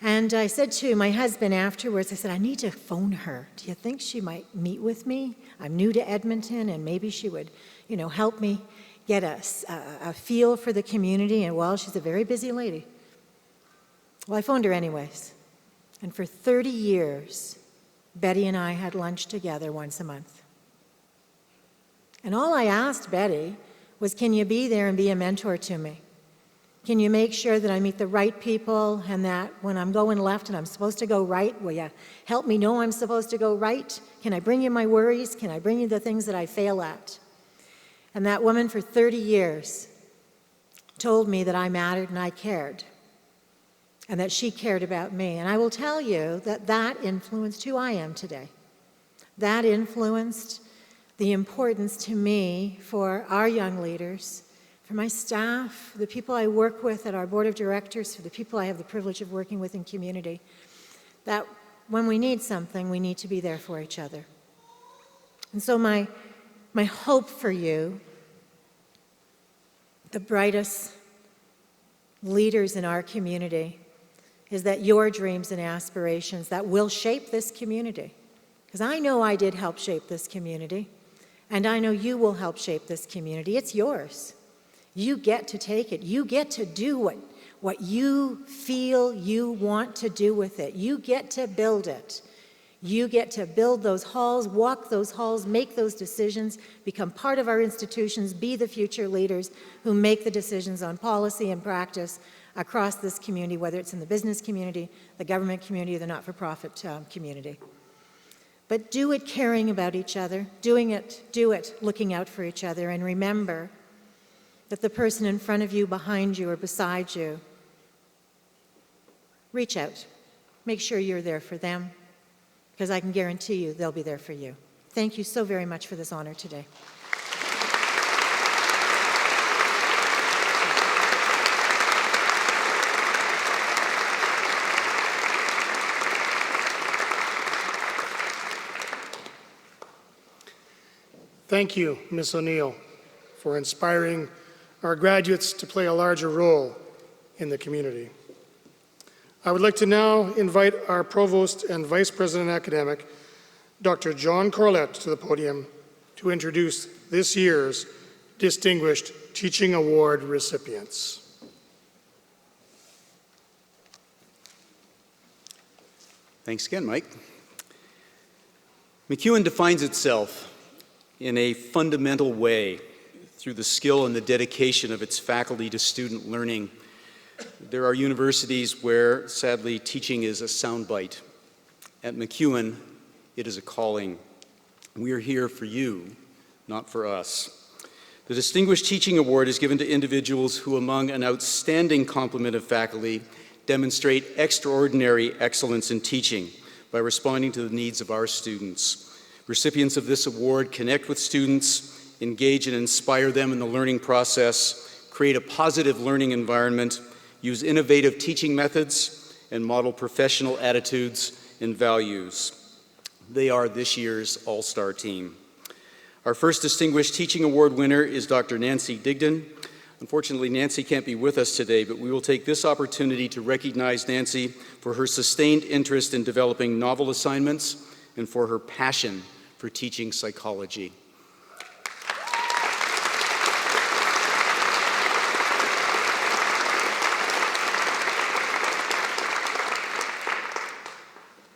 And I said to my husband afterwards, I said, I need to phone her. Do you think she might meet with me? I'm new to Edmonton, and maybe she would, help me get a feel for the community. And well, she's a very busy lady. Well, I phoned her anyways. And for 30 years, Betty and I had lunch together once a month. And all I asked Betty was, can you be there and be a mentor to me? Can you make sure that I meet the right people and that when I'm going left and I'm supposed to go right, will you help me know I'm supposed to go right? Can I bring you my worries? Can I bring you the things that I fail at? And that woman for 30 years told me that I mattered and I cared and that she cared about me. And I will tell you that that influenced who I am today. That influenced the importance to me for our young leaders, for my staff, the people I work with at our board of directors, for the people I have the privilege of working with in community, that when we need something, we need to be there for each other. And so my hope for you, the brightest leaders in our community, is that your dreams and aspirations that will shape this community, because I know I did help shape this community, and I know you will help shape this community. It's yours. You get to take it. You get to do what you feel you want to do with it. You get to build it. You get to build those halls, walk those halls, make those decisions, become part of our institutions, be the future leaders who make the decisions on policy and practice across this community, whether it's in the business community, the government community, or the not-for-profit community. But do it caring about each other, do it looking out for each other, and remember that the person in front of you, behind you, or beside you, reach out. Make sure you're there for them, because I can guarantee you they'll be there for you. Thank you so very much for this honor today. Thank you, Ms. O'Neill, for inspiring our graduates to play a larger role in the community. I would like to now invite our Provost and Vice President Academic, Dr. John Corlett, to the podium to introduce this year's Distinguished Teaching Award recipients. Thanks again, Mike. MacEwan defines itself in a fundamental way through the skill and the dedication of its faculty to student learning. There are universities where, sadly, teaching is a soundbite. At MacEwan, it is a calling. We are here for you, not for us. The Distinguished Teaching Award is given to individuals who, among an outstanding complement of faculty, demonstrate extraordinary excellence in teaching by responding to the needs of our students. Recipients of this award connect with students, engage and inspire them in the learning process, create a positive learning environment, use innovative teaching methods, and model professional attitudes and values. They are this year's all-star team. Our first Distinguished Teaching Award winner is Dr. Nancy Digdon. Unfortunately, Nancy can't be with us today, but we will take this opportunity to recognize Nancy for her sustained interest in developing novel assignments and for her passion for teaching psychology.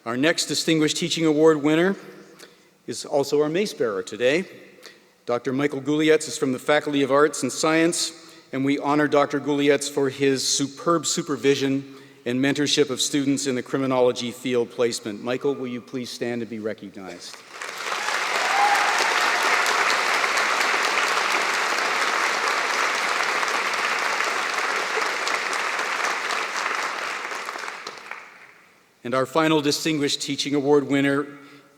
Our next Distinguished Teaching Award winner is also our mace bearer today. Dr. Michael Gulayets is from the Faculty of Arts and Science, and we honor Dr. Gulayets for his superb supervision and mentorship of students in the criminology field placement. Michael, will you please stand and be recognized? And our final Distinguished Teaching Award winner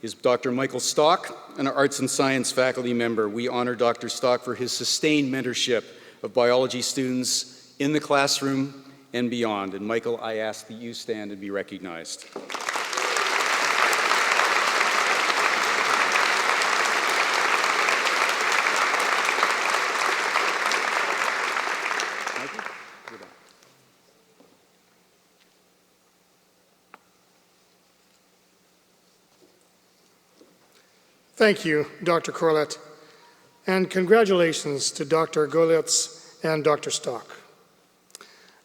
is Dr. Michael Stock, an Arts and Science faculty member. We honor Dr. Stock for his sustained mentorship of biology students in the classroom and beyond. And Michael, I ask that you stand and be recognized. Thank you, Dr. Corlett, and congratulations to Dr. Gulayets and Dr. Stock.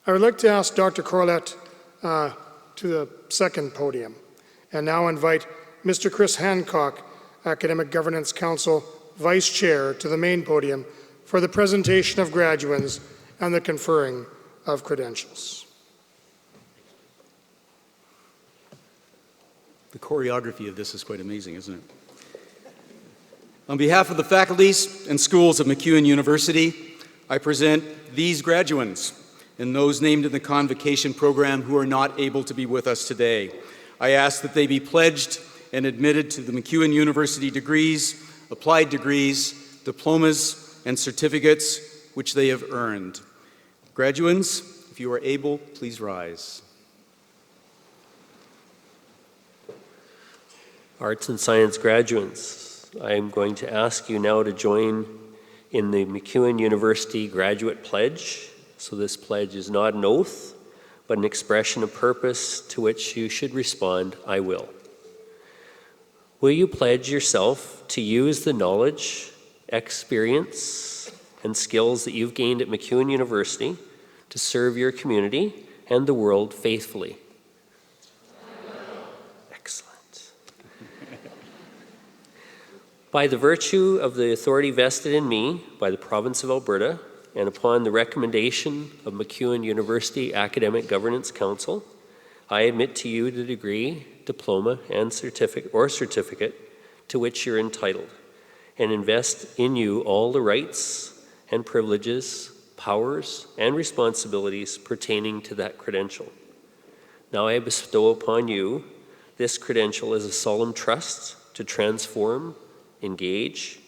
I would like to ask Dr. Corlett to the second podium, and now invite Mr. Chris Hancock, Academic Governance Council Vice Chair, to the main podium for the presentation of graduates and the conferring of credentials. The choreography of this is quite amazing, isn't it? On behalf of the faculties and schools of MacEwan University, I present these graduands and those named in the Convocation program who are not able to be with us today. I ask that they be pledged and admitted to the MacEwan University degrees, applied degrees, diplomas, and certificates which they have earned. Graduands, if you are able, please rise. Arts and Science graduates, I am going to ask you now to join in the MacEwan University Graduate Pledge. So this pledge is not an oath, but an expression of purpose to which you should respond, I will. Will you pledge yourself to use the knowledge, experience, and skills that you've gained at MacEwan University to serve your community and the world faithfully? By the virtue of the authority vested in me by the Province of Alberta and upon the recommendation of MacEwan University Academic Governance Council, I admit to you the degree, diploma, and certificate to which you're entitled, and invest in you all the rights and privileges, powers, and responsibilities pertaining to that credential. Now I bestow upon you this credential as a solemn trust to transform, engage,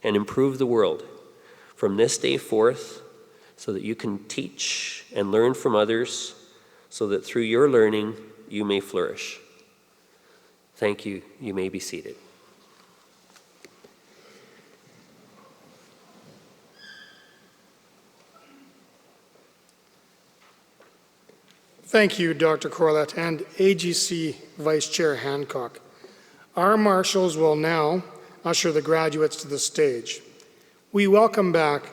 and improve the world from this day forth, so that you can teach and learn from others, so that through your learning you may flourish. Thank you. You may be seated. Thank you, Dr. Corlett and AGC Vice Chair Hancock. Our marshals will now usher the graduates to the stage. We welcome back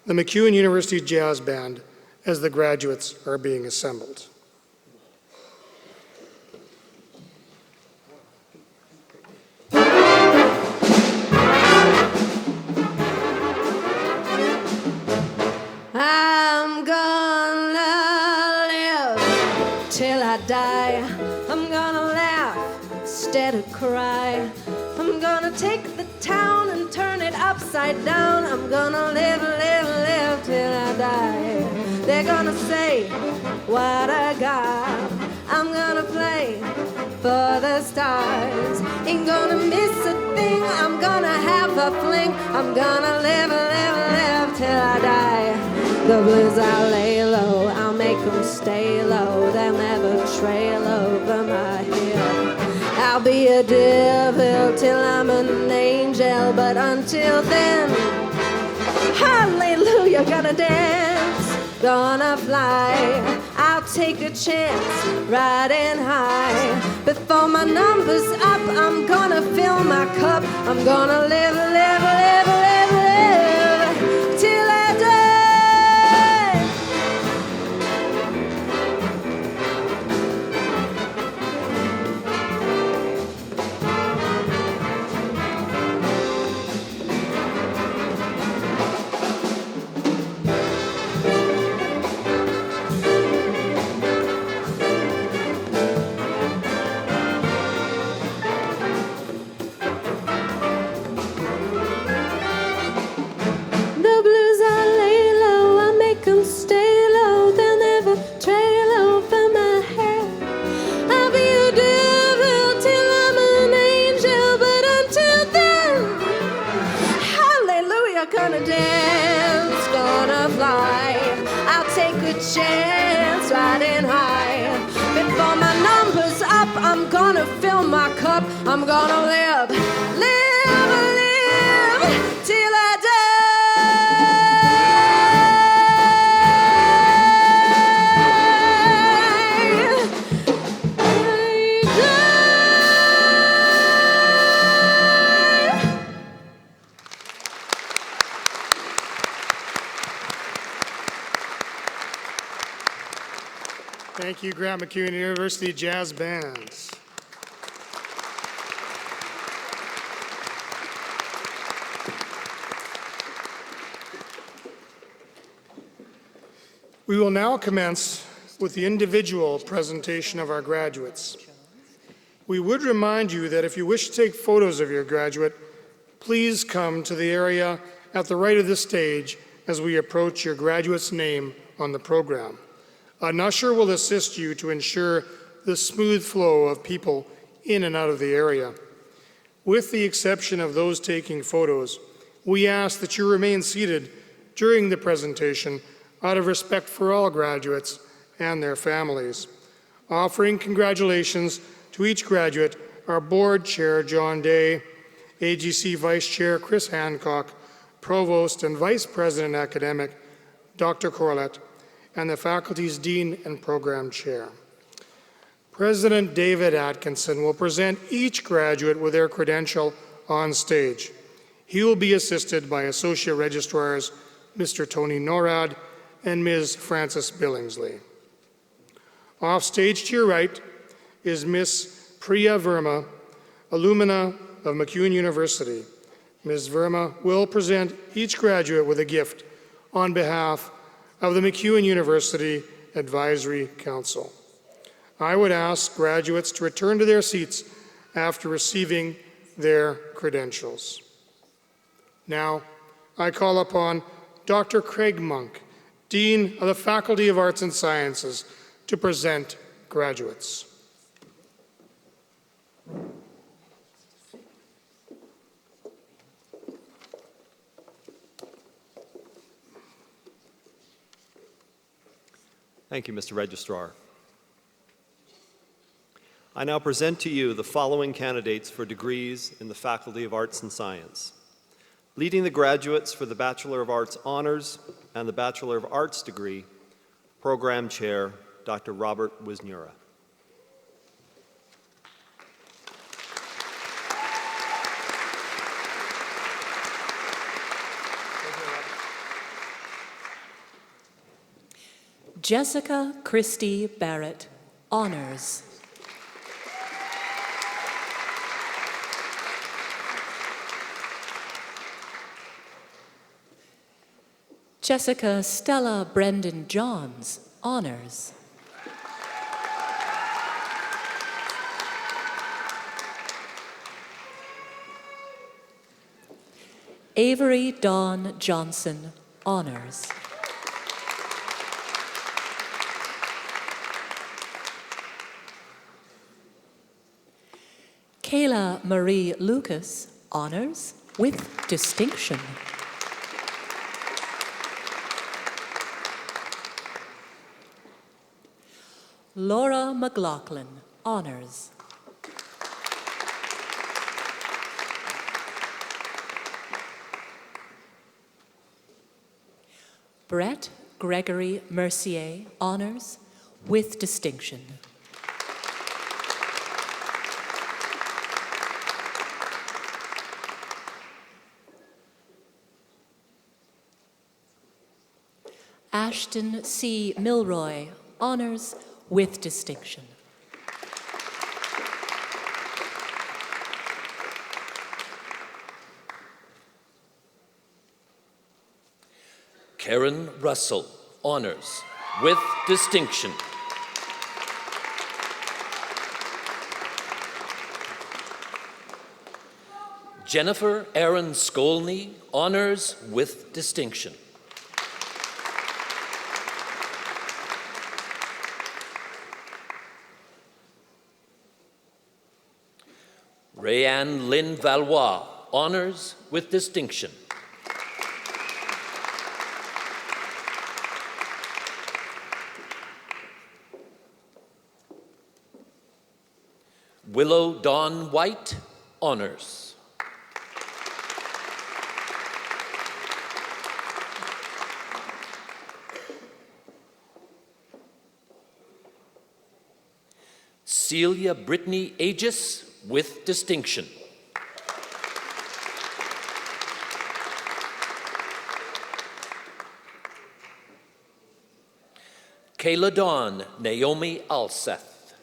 the MacEwan University Jazz Band as the graduates are being assembled. I'm gonna live till I die. I'm gonna laugh instead of cry. I'm gonna take the town and turn it upside down. I'm gonna live, live, live till I die. They're gonna say what I got. I'm gonna play for the stars. Ain't gonna miss a thing. I'm gonna have a fling. I'm gonna live, live, live till I die. The blues I'll lay low, I'll make them stay low. They'll never trail over my head. I'll be a devil till I'm an angel, but until then, hallelujah, gonna dance, gonna fly. I'll take a chance, riding high. Before my number's up, I'm gonna fill my cup. I'm gonna live, live, live, live, live till I die. Gonna dance, gonna fly. I'll take a chance, riding high. Before my number's up, I'm gonna fill my cup. I'm gonna live, live, live till I die. Thank you, Grant MacEwan University Jazz Bands. We will now commence with the individual presentation of our graduates. We would remind you that if you wish to take photos of your graduate, please come to the area at the right of the stage as we approach your graduate's name on the program. An usher will assist you to ensure the smooth flow of people in and out of the area. With the exception of those taking photos, we ask that you remain seated during the presentation out of respect for all graduates and their families. Offering congratulations to each graduate, our Board Chair, John Day, AGC Vice Chair, Chris Hancock, Provost and Vice President Academic, Dr. Corlett, and the faculty's Dean and Program Chair. President David Atkinson will present each graduate with their credential on stage. He will be assisted by Associate Registrars Mr. Tony Norrad and Ms. Frances Billingsley. Off stage to your right is Ms. Priya Verma, alumna of MacEwan University. Ms. Verma will present each graduate with a gift on behalf of the MacEwan University Advisory Council. I would ask graduates to return to their seats after receiving their credentials. Now, I call upon Dr. Craig Monk, Dean of the Faculty of Arts and Sciences, to present graduates. Thank you, Mr. Registrar. I now present to you the following candidates for degrees in the Faculty of Arts and Science. Leading the graduates for the Bachelor of Arts Honors and the Bachelor of Arts degree, Program Chair, Dr. Robert Wisniewra. Jessica Christie Barrett, Honors. Jessica Stella Brendan Johns, Honors. Avery Dawn Johnson, Honors. Kayla Marie Lucas, Honors with Distinction. Laura McLaughlin, Honors. Brett Gregory Mercier, Honors with Distinction. Ashton C. Milroy, Honors with Distinction. Karen Russell, Honors with Distinction. Jennifer Aaron Skolny, Honors with Distinction. Rayanne Lynn Valois, Honors with Distinction. Willow Dawn White, Honors. Celia Brittany Aegis with Distinction. Kayla Dawn Naomi Alseth.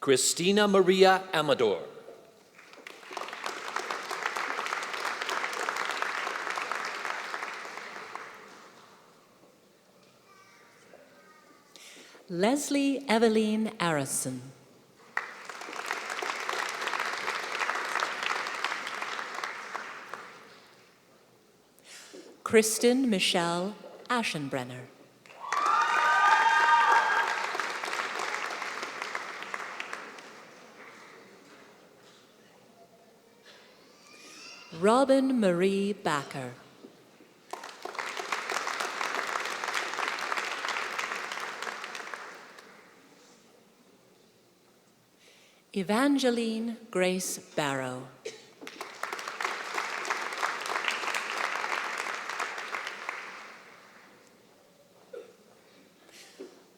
Christina Maria Amador. Leslie Eveline Arison. Kristen Michelle Aschenbrenner. Robin Marie Backer. Evangeline Grace Barrow.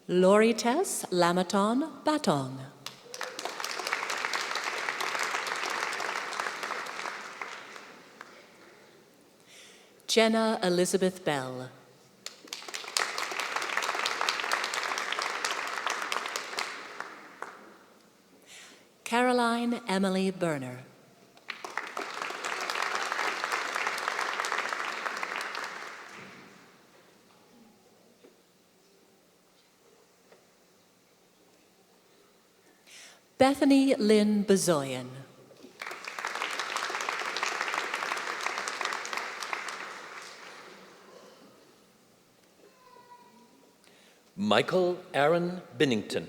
Lori Tess Lamaton Batong. Jenna Elizabeth Bell. Caroline Emily Berner. Bethany Lynn Bezoyan. Michael Aaron Binnington.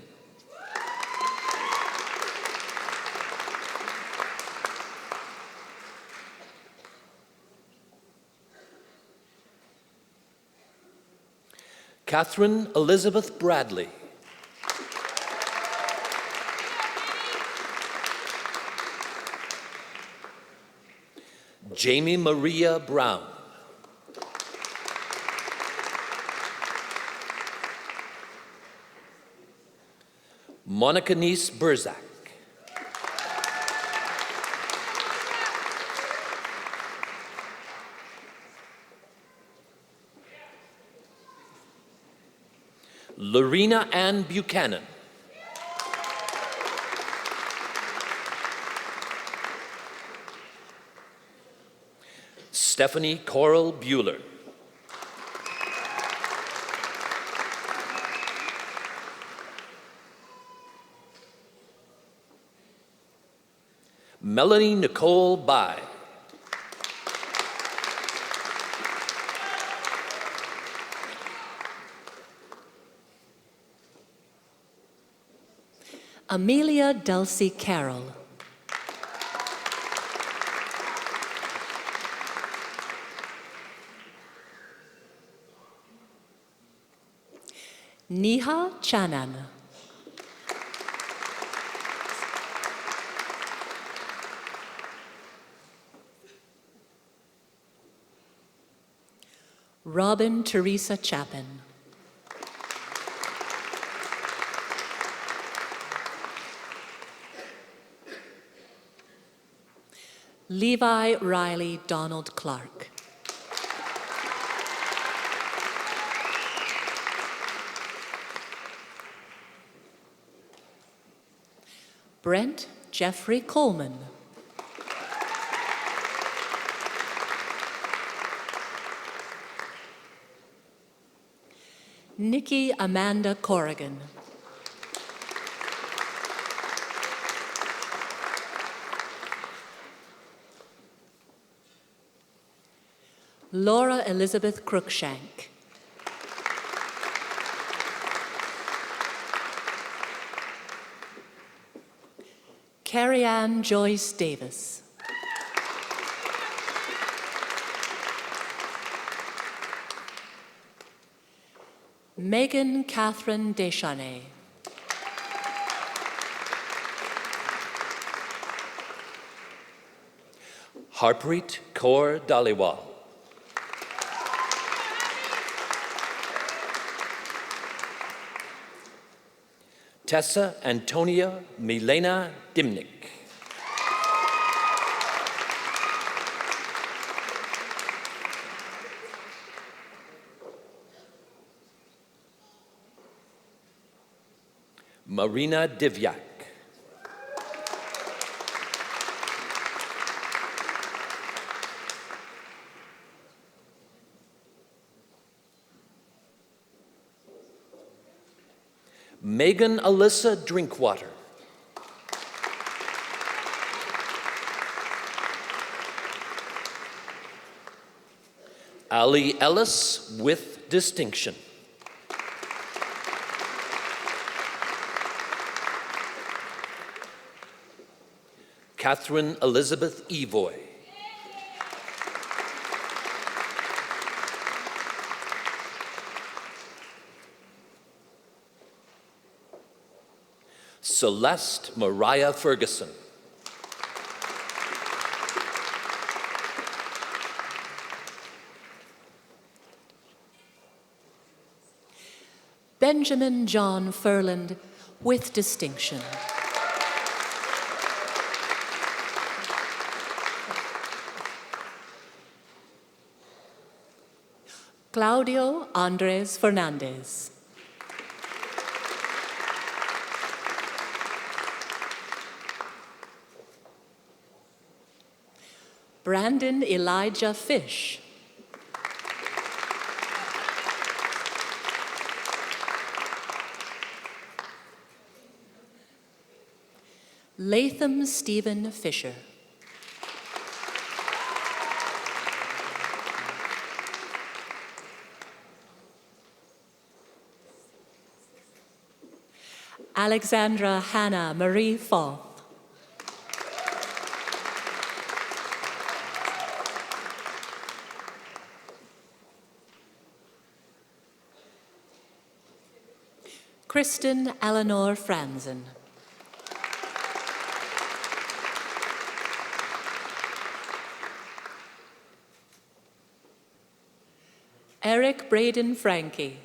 Catherine Elizabeth Bradley. Jamie Maria Brown. Monica Niece Burzak. Lorena Ann Buchanan. Stephanie Coral Bueller. Melanie Nicole Bai. Amelia Dulcie Carroll. Neha Chanan. Robin Teresa Chapin. Levi Riley Donald Clark. Brent Jeffrey Coleman. Nikki Amanda Corrigan. Laura Elizabeth Cruikshank. Carrie Ann Joyce Davis. Megan Catherine Deschanel. Harpreet Kaur Dhaliwal. Tessa Antonia Milena Dimnik. Marina Divyak. Megan Alyssa Drinkwater. Ali Ellis with distinction. Catherine Elizabeth Evoy. Celeste Mariah Ferguson. Benjamin John Furland with distinction. Claudio Andres Fernandez. Brandon Elijah Fish. Latham Stephen Fisher. Alexandra Hannah Marie Foth. Kristen Eleanor Franzen. Eric Braden Frankie.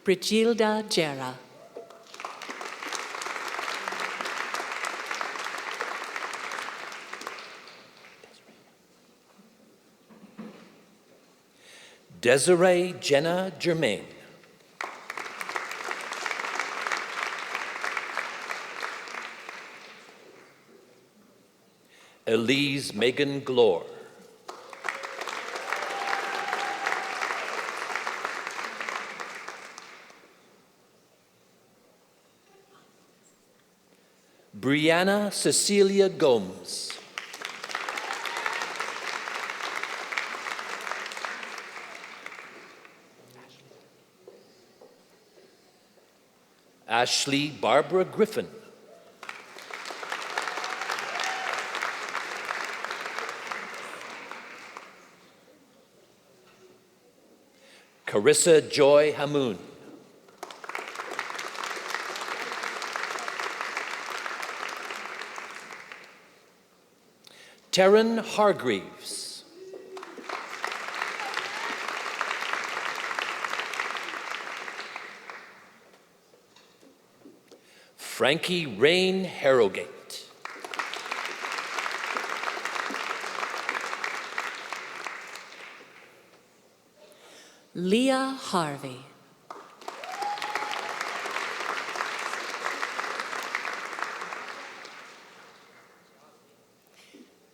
Brigilda Gera. Desiree Jenna Germain. Elise Megan Glore. Brianna Cecilia Gomes. Ashley Barbara Griffin. Carissa Joy Hamoun. Taryn Hargreaves. Frankie Rain Harrogate. Leah Harvey.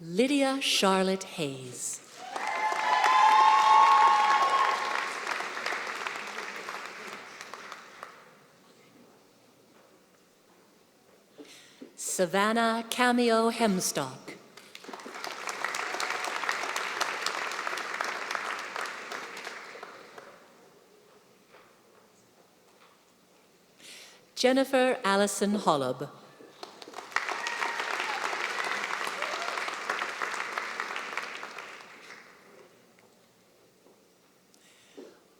Lydia Charlotte Hayes. Savannah Cameo Hemstock. Jennifer Allison Holub.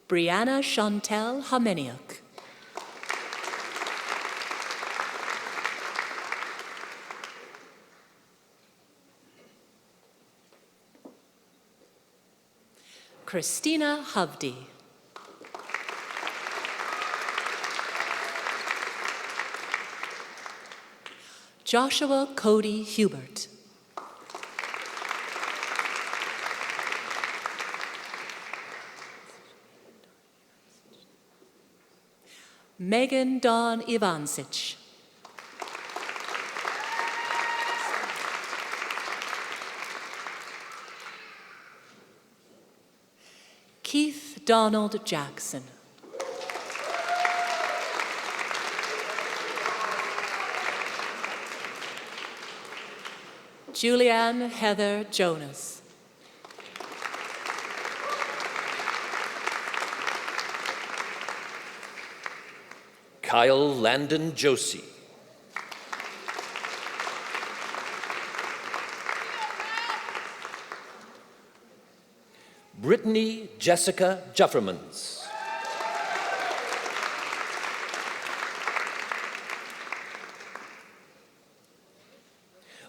Brianna Chantel Homeniuk. Christina Hovde. Joshua Cody Hubert. Megan Dawn Ivancic. Keith Donald Jackson. Julianne Heather Jonas. Kyle Landon Josie. Brittany Jessica Juffermans.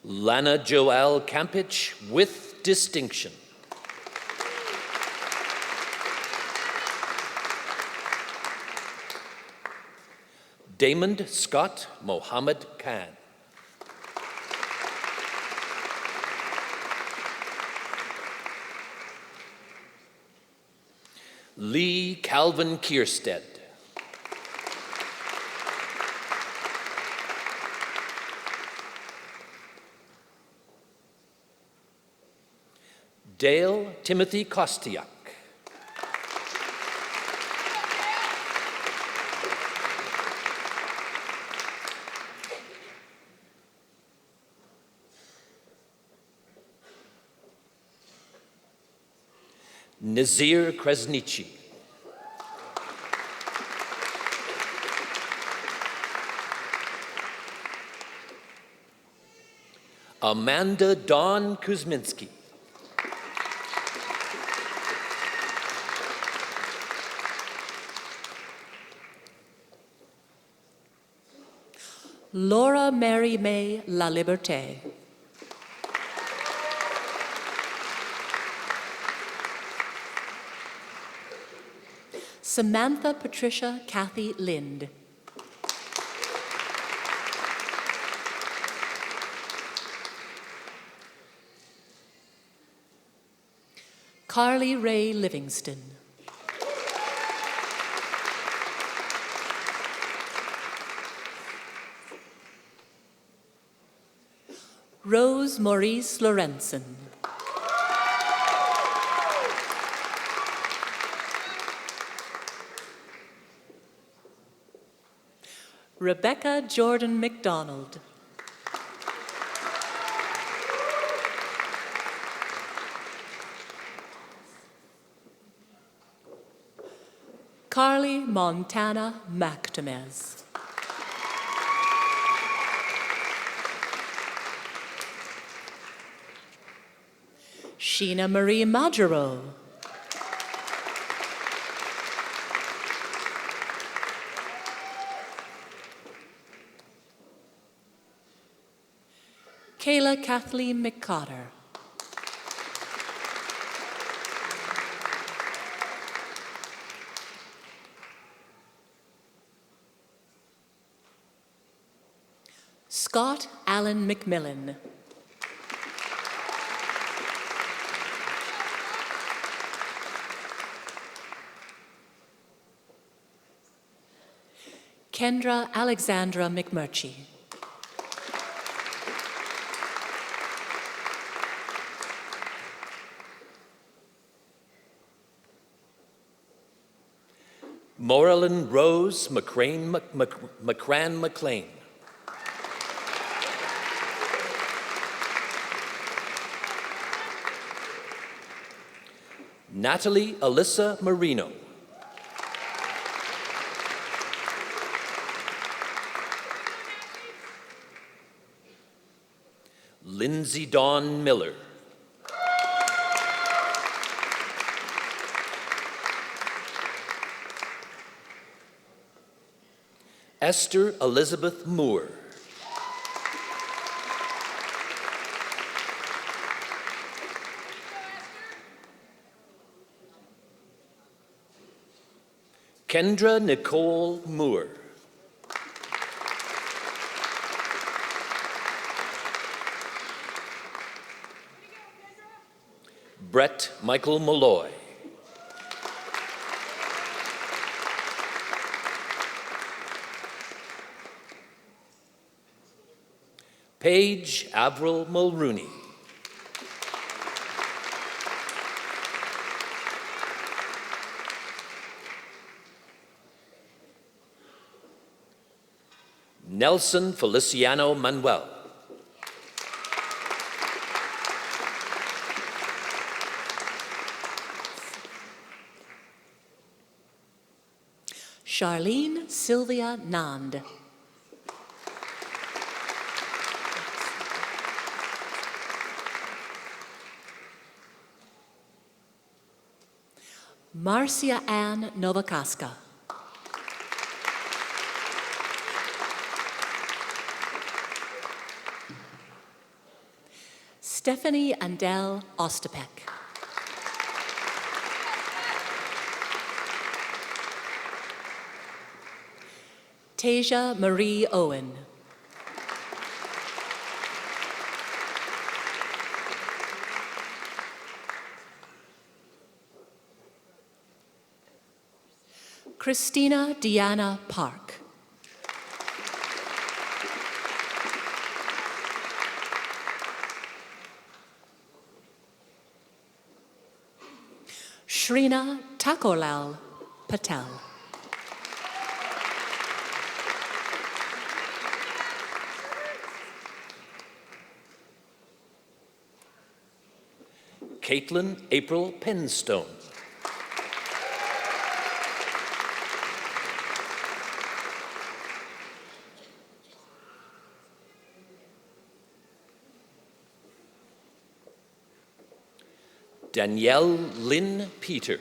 Lana Joelle Campich with distinction. Damon Scott Mohammed Khan. Lee Calvin Kierstead. Dale Timothy Kostiak. Nazir Kresnichi. Amanda Dawn Kuzminski. Laura Mary May La Liberté. Samantha Patricia Kathy Lind. Carly Ray Livingston. Rose Maurice Lorenzen. Rebecca Jordan McDonald. Carly Montana McTemez. Sheena Marie Majero. Kayla Kathleen McCotter. Scott Allen McMillan. Kendra Alexandra McMurchie. Maurelyn Rose McCran McLean. Natalie Alyssa Marino. Lindsay Dawn Miller. Esther Elizabeth Moore. Kendra Nicole Moore. Brett Michael Malloy. Paige Avril Mulrooney. Nelson Feliciano Manuel. Charlene Sylvia Nand. Marcia Ann Novakaska. Stephanie Andel Ostapek. Tasia Marie Owen. Christina Deanna Park. Shrina Takolal Patel. Caitlin April Penstone. Danielle Lynn Peter.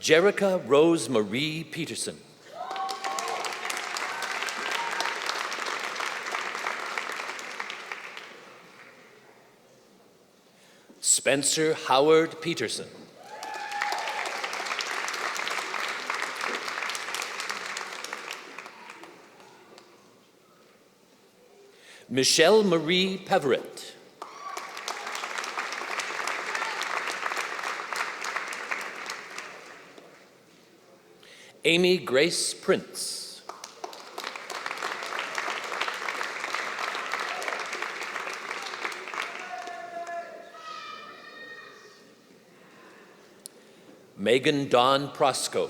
Jerica Rose Marie Peterson. Spencer Howard Peterson. Michelle Marie Peverett. Amy Grace Prince. Megan Dawn Prosco.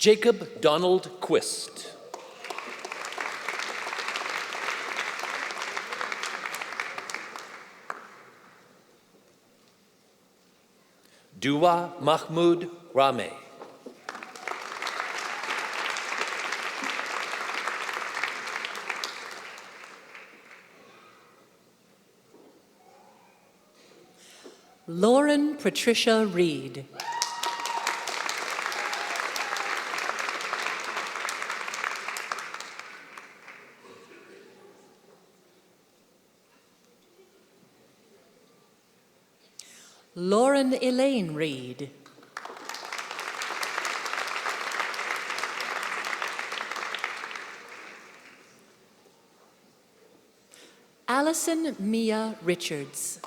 Jacob Donald Quist. Dua Mahmoud Rame. Lauren Patricia Reed. Lauren Elaine Reed. Allison Mia Richards.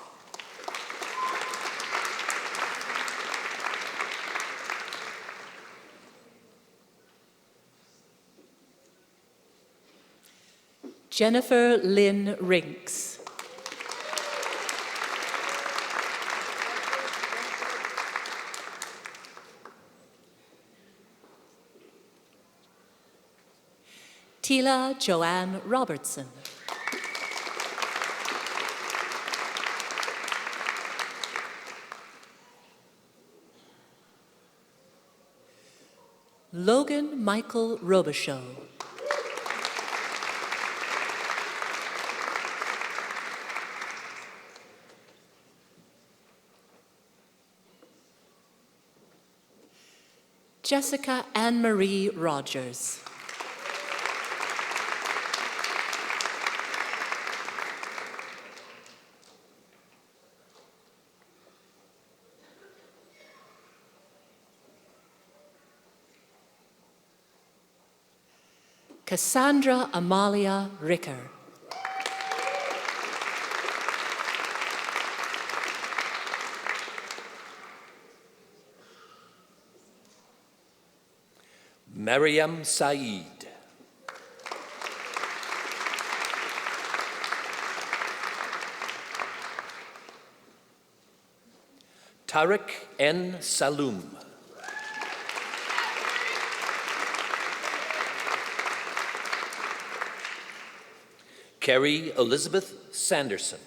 Jennifer Lynn Rinks. Tila Joanne Robertson. Logan Michael Robichaud. Jessica Anne-Marie Rogers. Cassandra Amalia Ricker. Mariam Saeed. Tariq N. Saloom. Carrie Elizabeth Sanderson.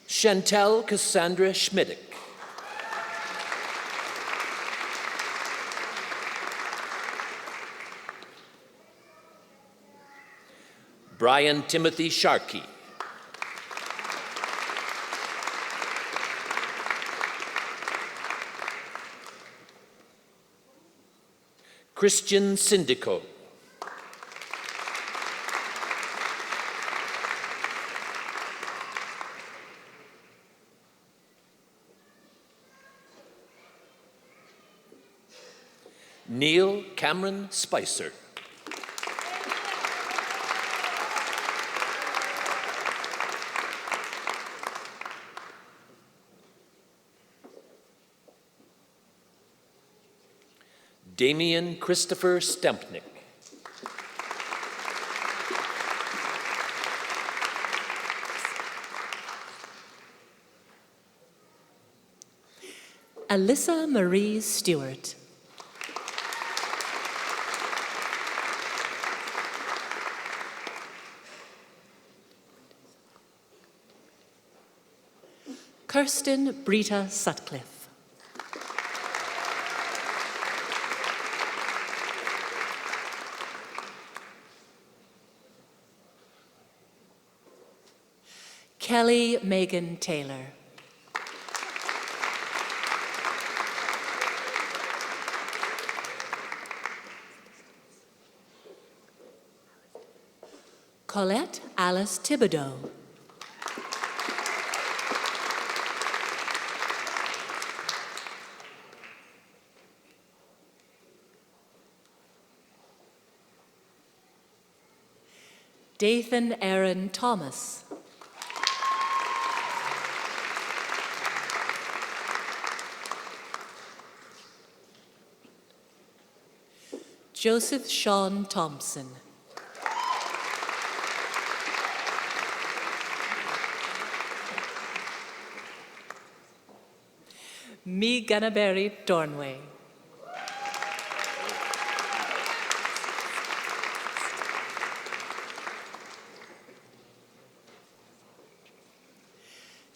Chantel Cassandra Schmidick. Brian Timothy Sharkey. Christian Syndico. Neil Cameron Spicer. Damian Christopher Stempnick. Alyssa Marie Stewart. Kirsten Brita Sutcliffe. Kelly Megan Taylor. Colette Alice Thibodeau. Dathan Aaron Thomas. Joseph Sean Thompson. Me Gannaberry Dornway.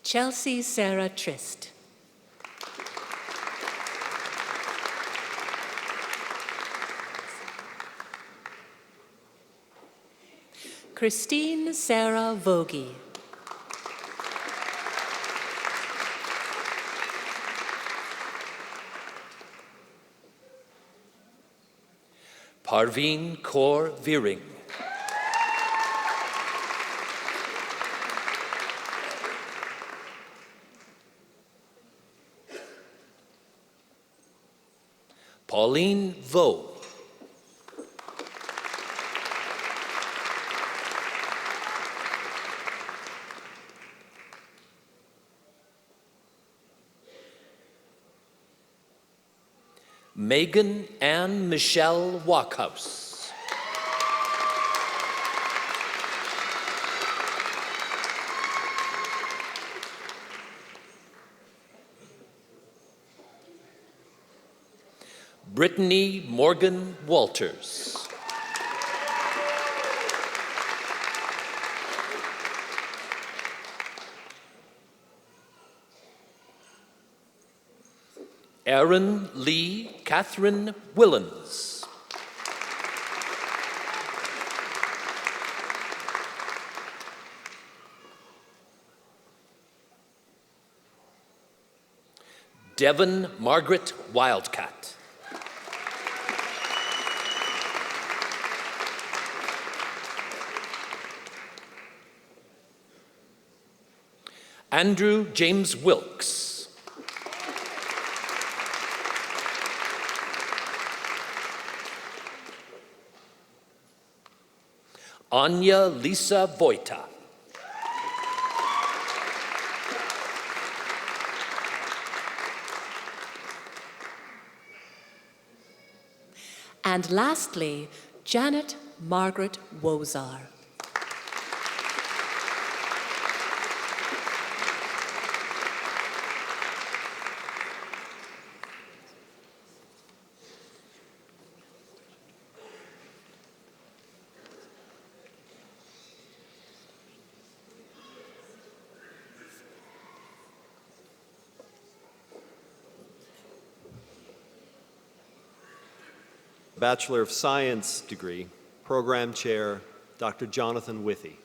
Chelsea Sarah Trist. Christine Sarah Vogie. Parveen Kaur Viring. Pauline Vo. Megan Ann Michelle Walkhouse. Brittany Morgan Walters. Erin Lee Catherine Willens. Devon Margaret Wildcat. Andrew James Wilkes. Anya Lisa Voita. And lastly, Janet Margaret Wozar. Bachelor of Science degree, Program Chair, Dr. Jonathan Withy.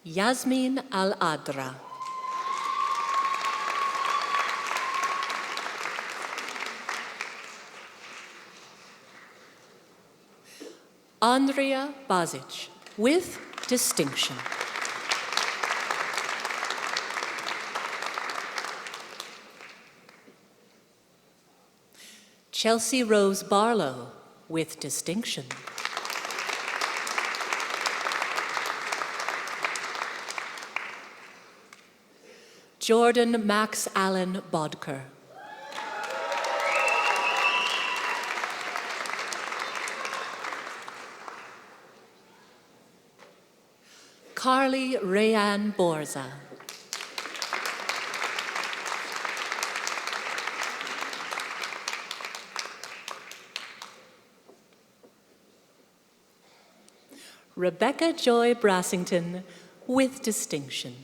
Yasmin Al-Adra. Andrea Bazic, with distinction. Chelsea Rose Barlow, with distinction. Jordan Max Allen Bodker. Carly Rayanne Borza. Rebecca Joy Brassington, with distinction.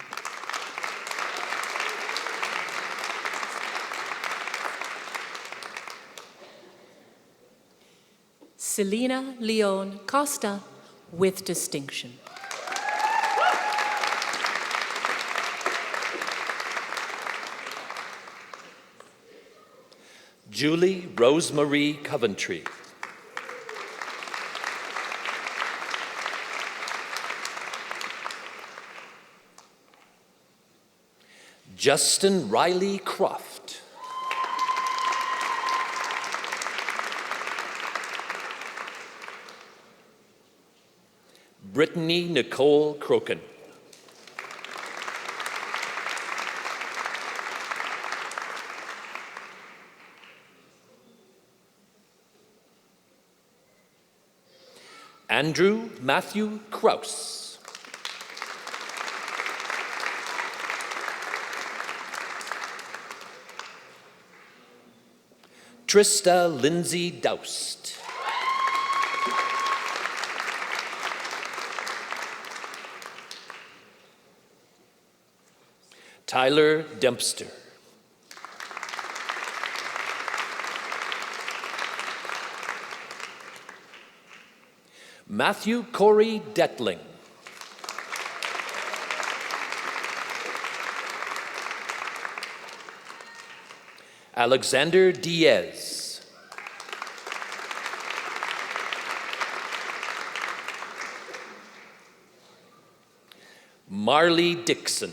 Selena Leon Costa, with distinction. Julie Rosemarie Coventry. Justin Riley Croft. Brittany Nicole Crokin. Andrew Matthew Kraus. Trista Lindsay Doust. Tyler Dempster. Matthew Corey Detling. Alexander Diaz. Marley Dixon.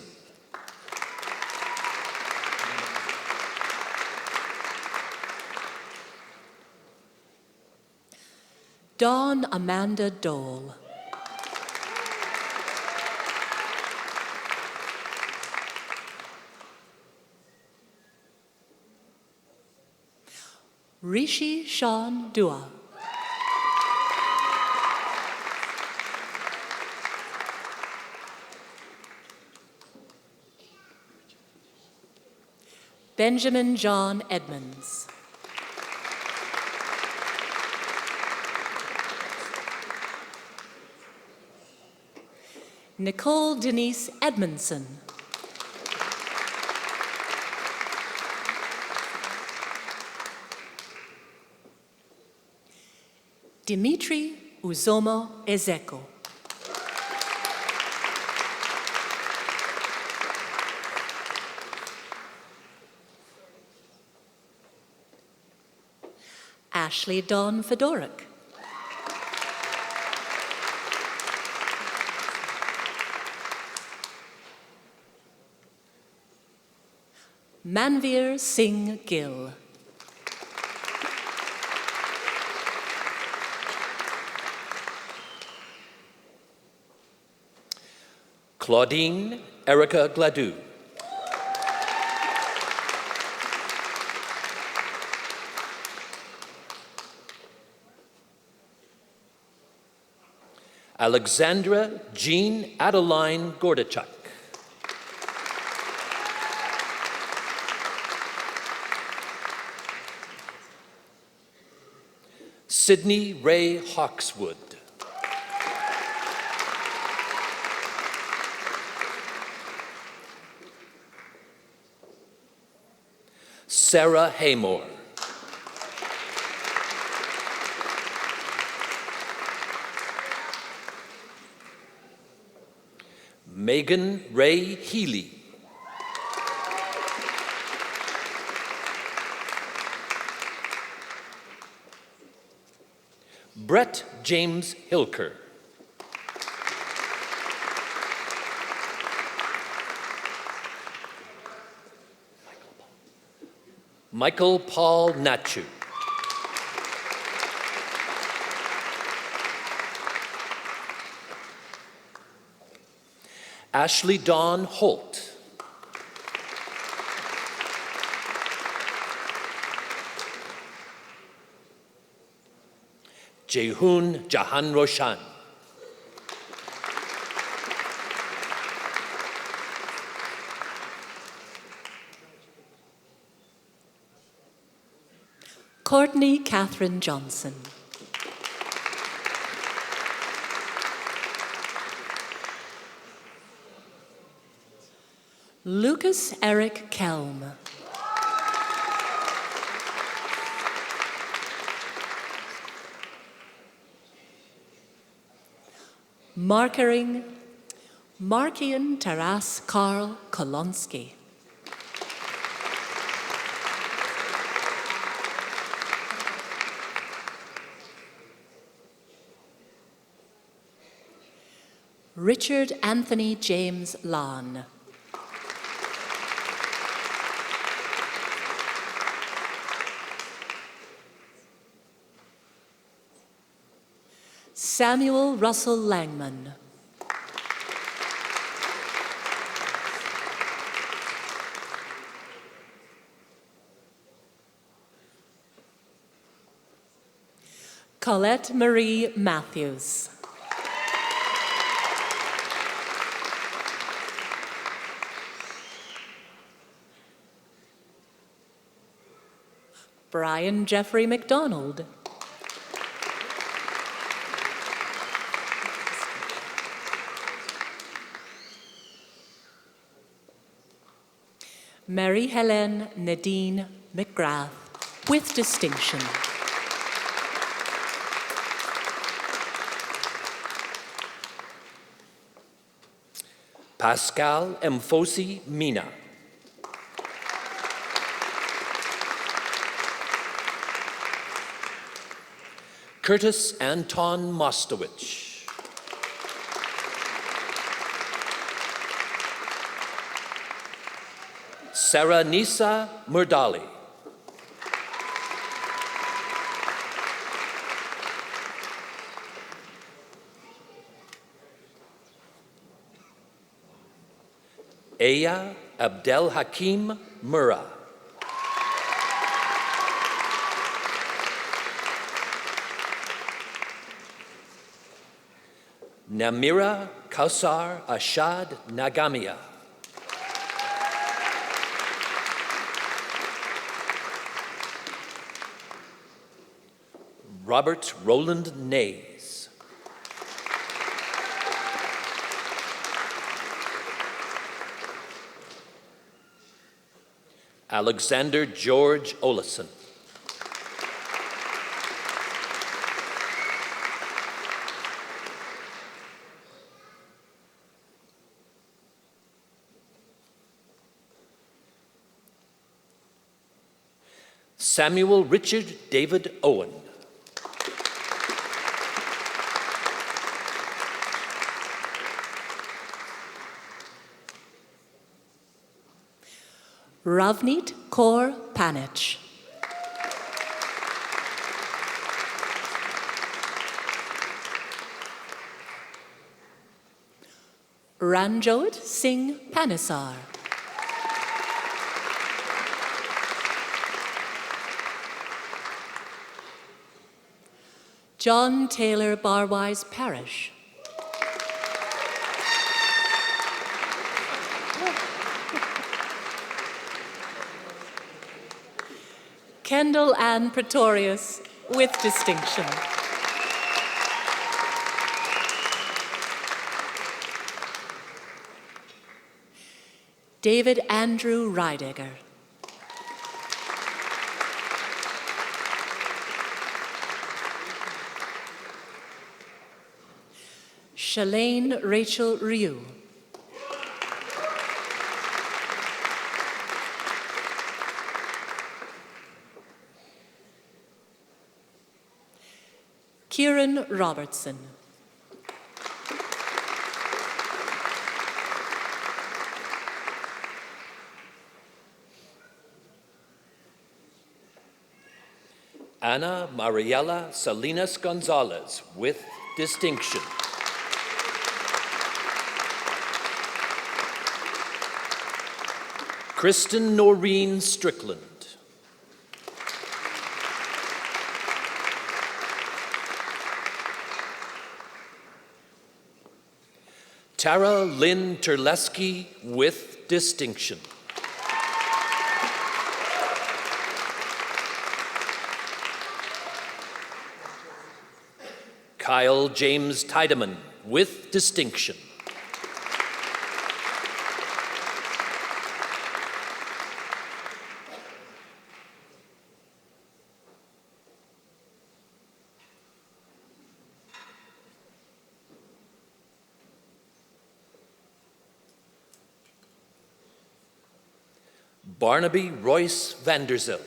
Dawn Amanda Dole. Rishi Sean Dua. Benjamin John Edmonds. Nicole Denise Edmondson. Dimitri Uzomo Ezeko. Ashley Dawn Fedoric. Manveer Singh Gill. Claudine Erica Gladue. Alexandra Jean Adeline Gordachuk. Sydney Ray Hawkswood. Sarah Haymore. Megan Ray Healy. Brett James Hilker. Michael Paul Nachu. Ashley Dawn Holt. Jehun Jahan Roshan. Courtney Catherine Johnson. Lucas Eric Kelm. Marketing Markian Taras Karl Kolonsky. Richard Anthony James Lahn. Samuel Russell Langman. Colette Marie Matthews. Brian Jeffrey McDonald. Mary Helen Nadine McGrath, with distinction. Pascal Mfosi Mina. Curtis Anton Mostowich. Sarah Nisa Murdali. Aya Abdel Hakim Murrah. Namira Kausar Ashad Nagamia. Robert Roland Nays. Alexander George Olison. Samuel Richard David Owen. Ravneet Kaur Panich. Ranjot Singh Panisar. John Taylor Barwise Parrish. Kendall Ann Pretorius, with distinction. David Andrew Riedegger. Shalane Rachel Ryu. Kieran Robertson. Ana Mariela Salinas Gonzalez, with distinction. Kristen Noreen Strickland. Tara Lynn Terleski, with distinction. Kyle James Tiedemann, with distinction. Barnaby Royce Vanderzil.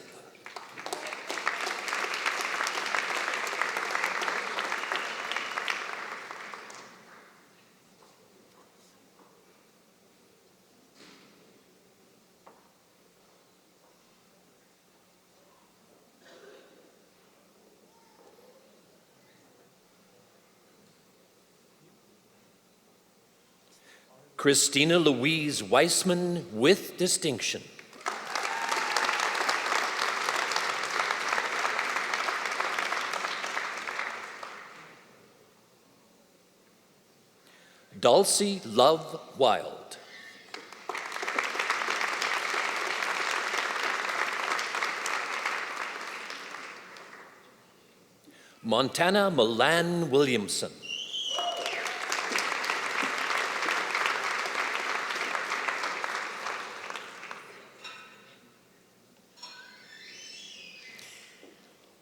Christina Louise Weissman, with distinction. Dulcie Love Wild. Montana Milan Williamson.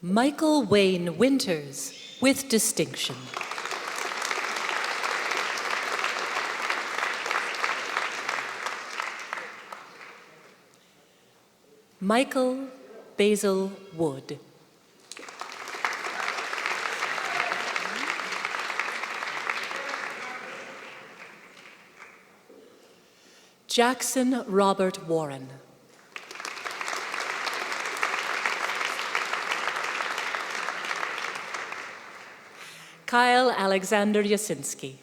Michael Wayne Winters, with distinction. Michael Basil Wood. Jackson Robert Warren. Kyle Alexander Yasinski.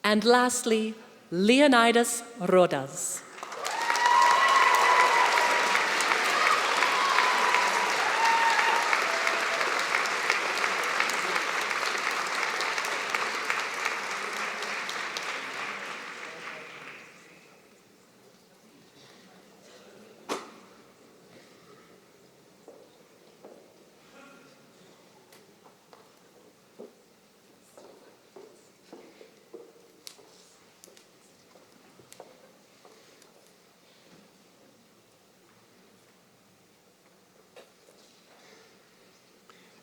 And lastly, Leonidas Rodas.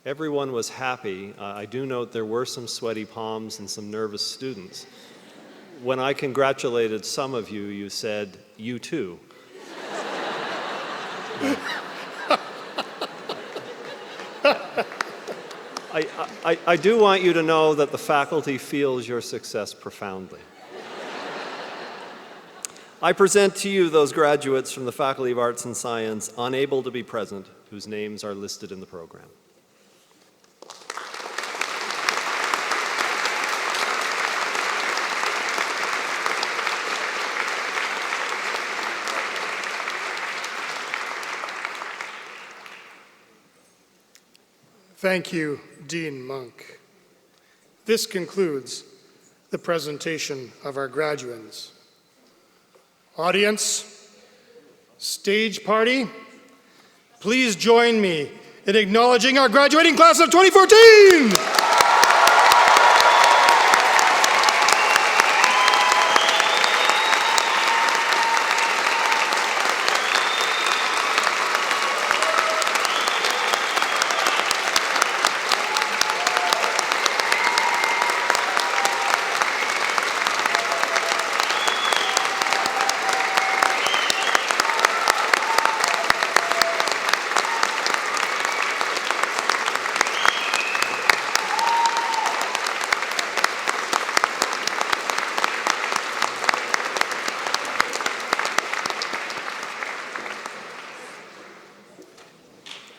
Everyone was happy. I do note there were some sweaty palms and some nervous students. When I congratulated some of you, you said, "You too." I do want you to know that the faculty feels your success profoundly. I present to you those graduates from the Faculty of Arts and Science unable to be present, whose names are listed in the program. Thank you, Dean Monk. This concludes the presentation of our graduates. Audience, stage party, please join me in acknowledging our graduating class of 2014!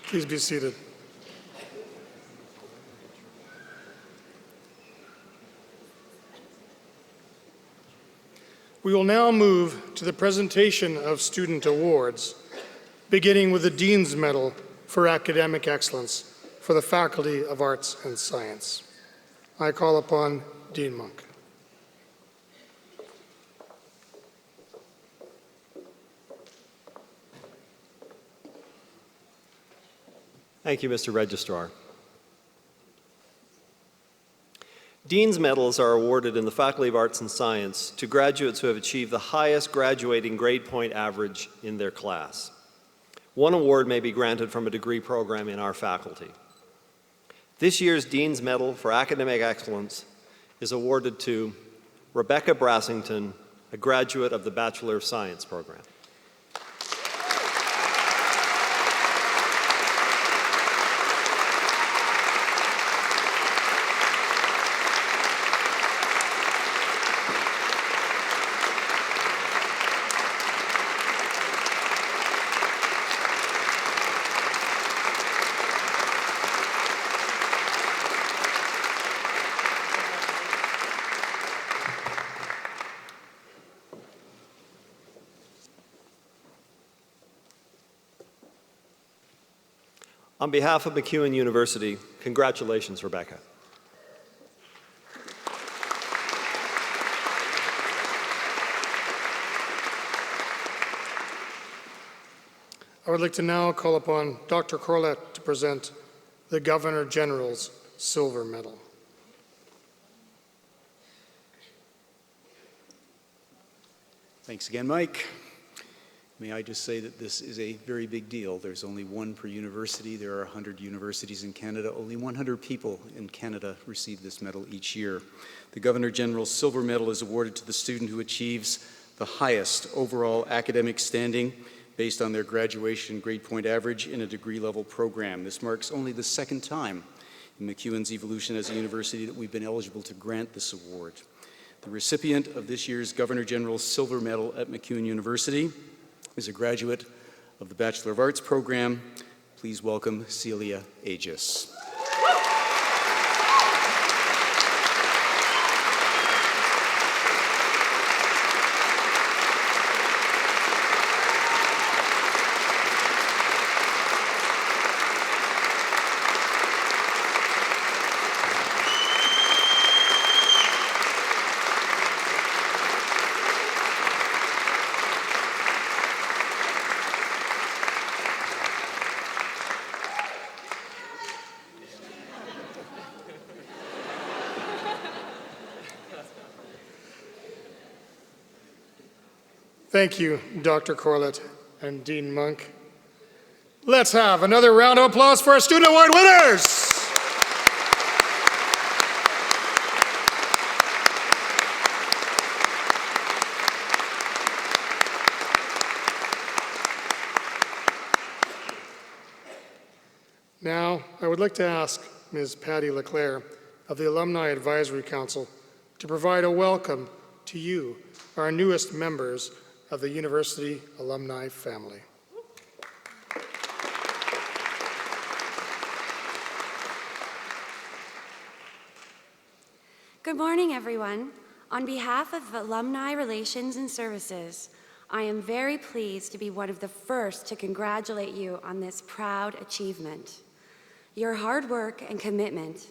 Please be seated. We will now move to the presentation of student awards, beginning with the Dean's Medal for Academic Excellence for the Faculty of Arts and Science. I call upon Dean Monk. Thank you, Mr. Registrar. Dean's Medals are awarded in the Faculty of Arts and Science to graduates who have achieved the highest graduating grade point average in their class. One award may be granted from a degree program in our faculty. This year's Dean's Medal for Academic Excellence is awarded to Rebecca Brassington, a graduate of the Bachelor of Science program. On behalf of MacEwan University, congratulations, Rebecca. I would like to now call upon Dr. Corlett to present the Governor General's Silver Medal. Thanks again, Mike. May I just say that this is a very big deal. There's only one per university. There are 100 universities in Canada. Only 100 people in Canada receive this medal each year. The Governor General's Silver Medal is awarded to the student who achieves the highest overall academic standing based on their graduation grade point average in a degree-level program. This marks only the second time in MacEwan's evolution as a university that we've been eligible to grant this award. The recipient of this year's Governor General's Silver Medal at MacEwan University is a graduate of the Bachelor of Arts program. Please welcome Celia Aegis. Thank you, Dr. Corlett and Dean Monk. Let's have another round of applause for our Student Award winners. Now, I would like to ask Ms. Patty Leclerc of the Alumni Advisory Council to provide a welcome to you, our newest members of the university alumni family. Good morning, everyone. On behalf of Alumni Relations and Services, I am very pleased to be one of the first to congratulate you on this proud achievement. Your hard work and commitment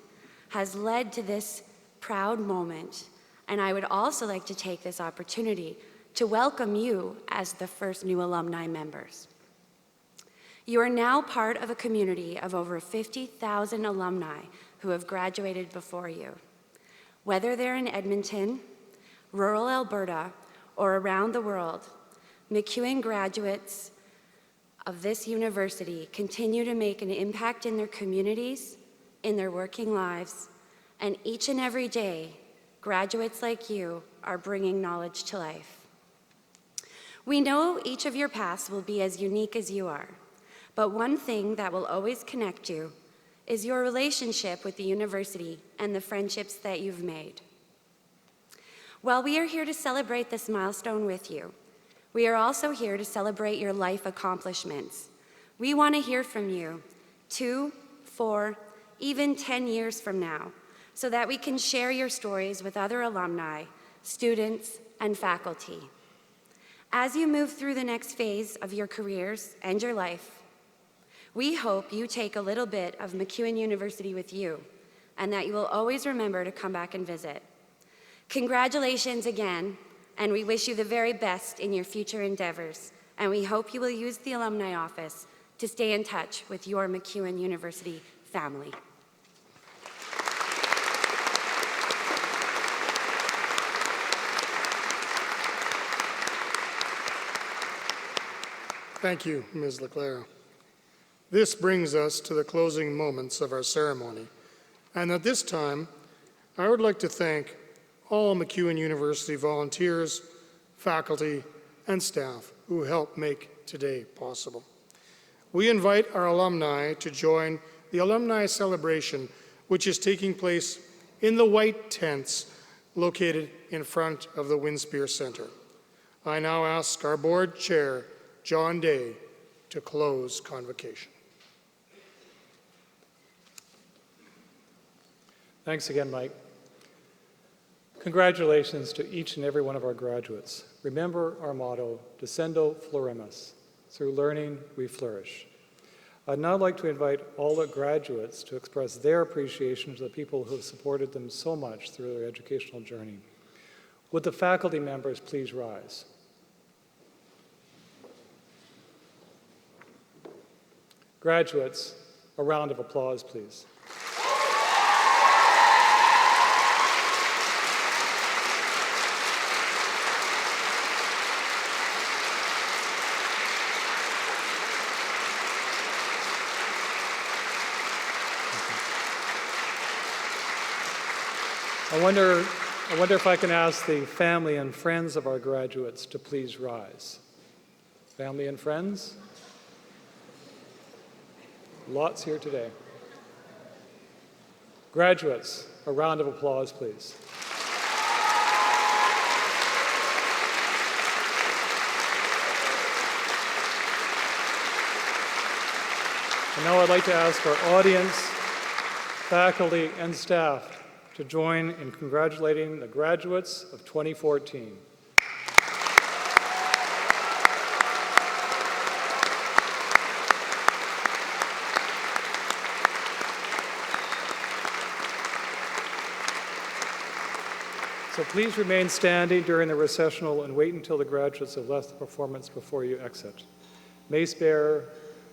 has led to this proud moment, and I would also like to take this opportunity to welcome you as the first new alumni members. You are now part of a community of over 50,000 alumni who have graduated before you. Whether they're in Edmonton, rural Alberta, or around the world, MacEwan graduates of this university continue to make an impact in their communities, in their working lives, and each and every day, graduates like you are bringing knowledge to life. We know each of your paths will be as unique as you are, but one thing that will always connect you is your relationship with the university and the friendships that you've made. While we are here to celebrate this milestone with you, we are also here to celebrate your life accomplishments. We want to hear from you 2, 4, even 10 years from now, so that we can share your stories with other alumni, students, and faculty. As you move through the next phase of your careers and your life, we hope you take a little bit of MacEwan University with you, and that you will always remember to come back and visit. Congratulations again, and we wish you the very best in your future endeavors, and we hope you will use the Alumni Office to stay in touch with your MacEwan University family. Thank you, Ms. Leclerc. This brings us to the closing moments of our ceremony. And at this time, I would like to thank all MacEwan University volunteers, faculty, and staff who helped make today possible. We invite our alumni to join the alumni celebration, which is taking place in the white tents located in front of the Winspear Center. I now ask our board chair, John Day, to close convocation. Thanks again, Mike. Congratulations to each and every one of our graduates. Remember our motto, Descendo Floremus. Through learning, we flourish. I'd now like to invite all the graduates to express their appreciation to the people who have supported them so much through their educational journey. Would the faculty members please rise? Graduates, a round of applause, please. I wonder if I can ask the family and friends of our graduates to please rise. Family and friends? Lots here today. Graduates, a round of applause, please. And now I'd like to ask our audience, faculty, and staff to join in congratulating the graduates of 2014. So please remain standing during the recessional and wait until the graduates have left the performance before you exit. Mace bearer,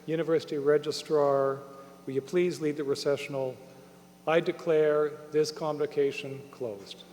University Registrar, will you please lead the recessional? I declare this convocation closed.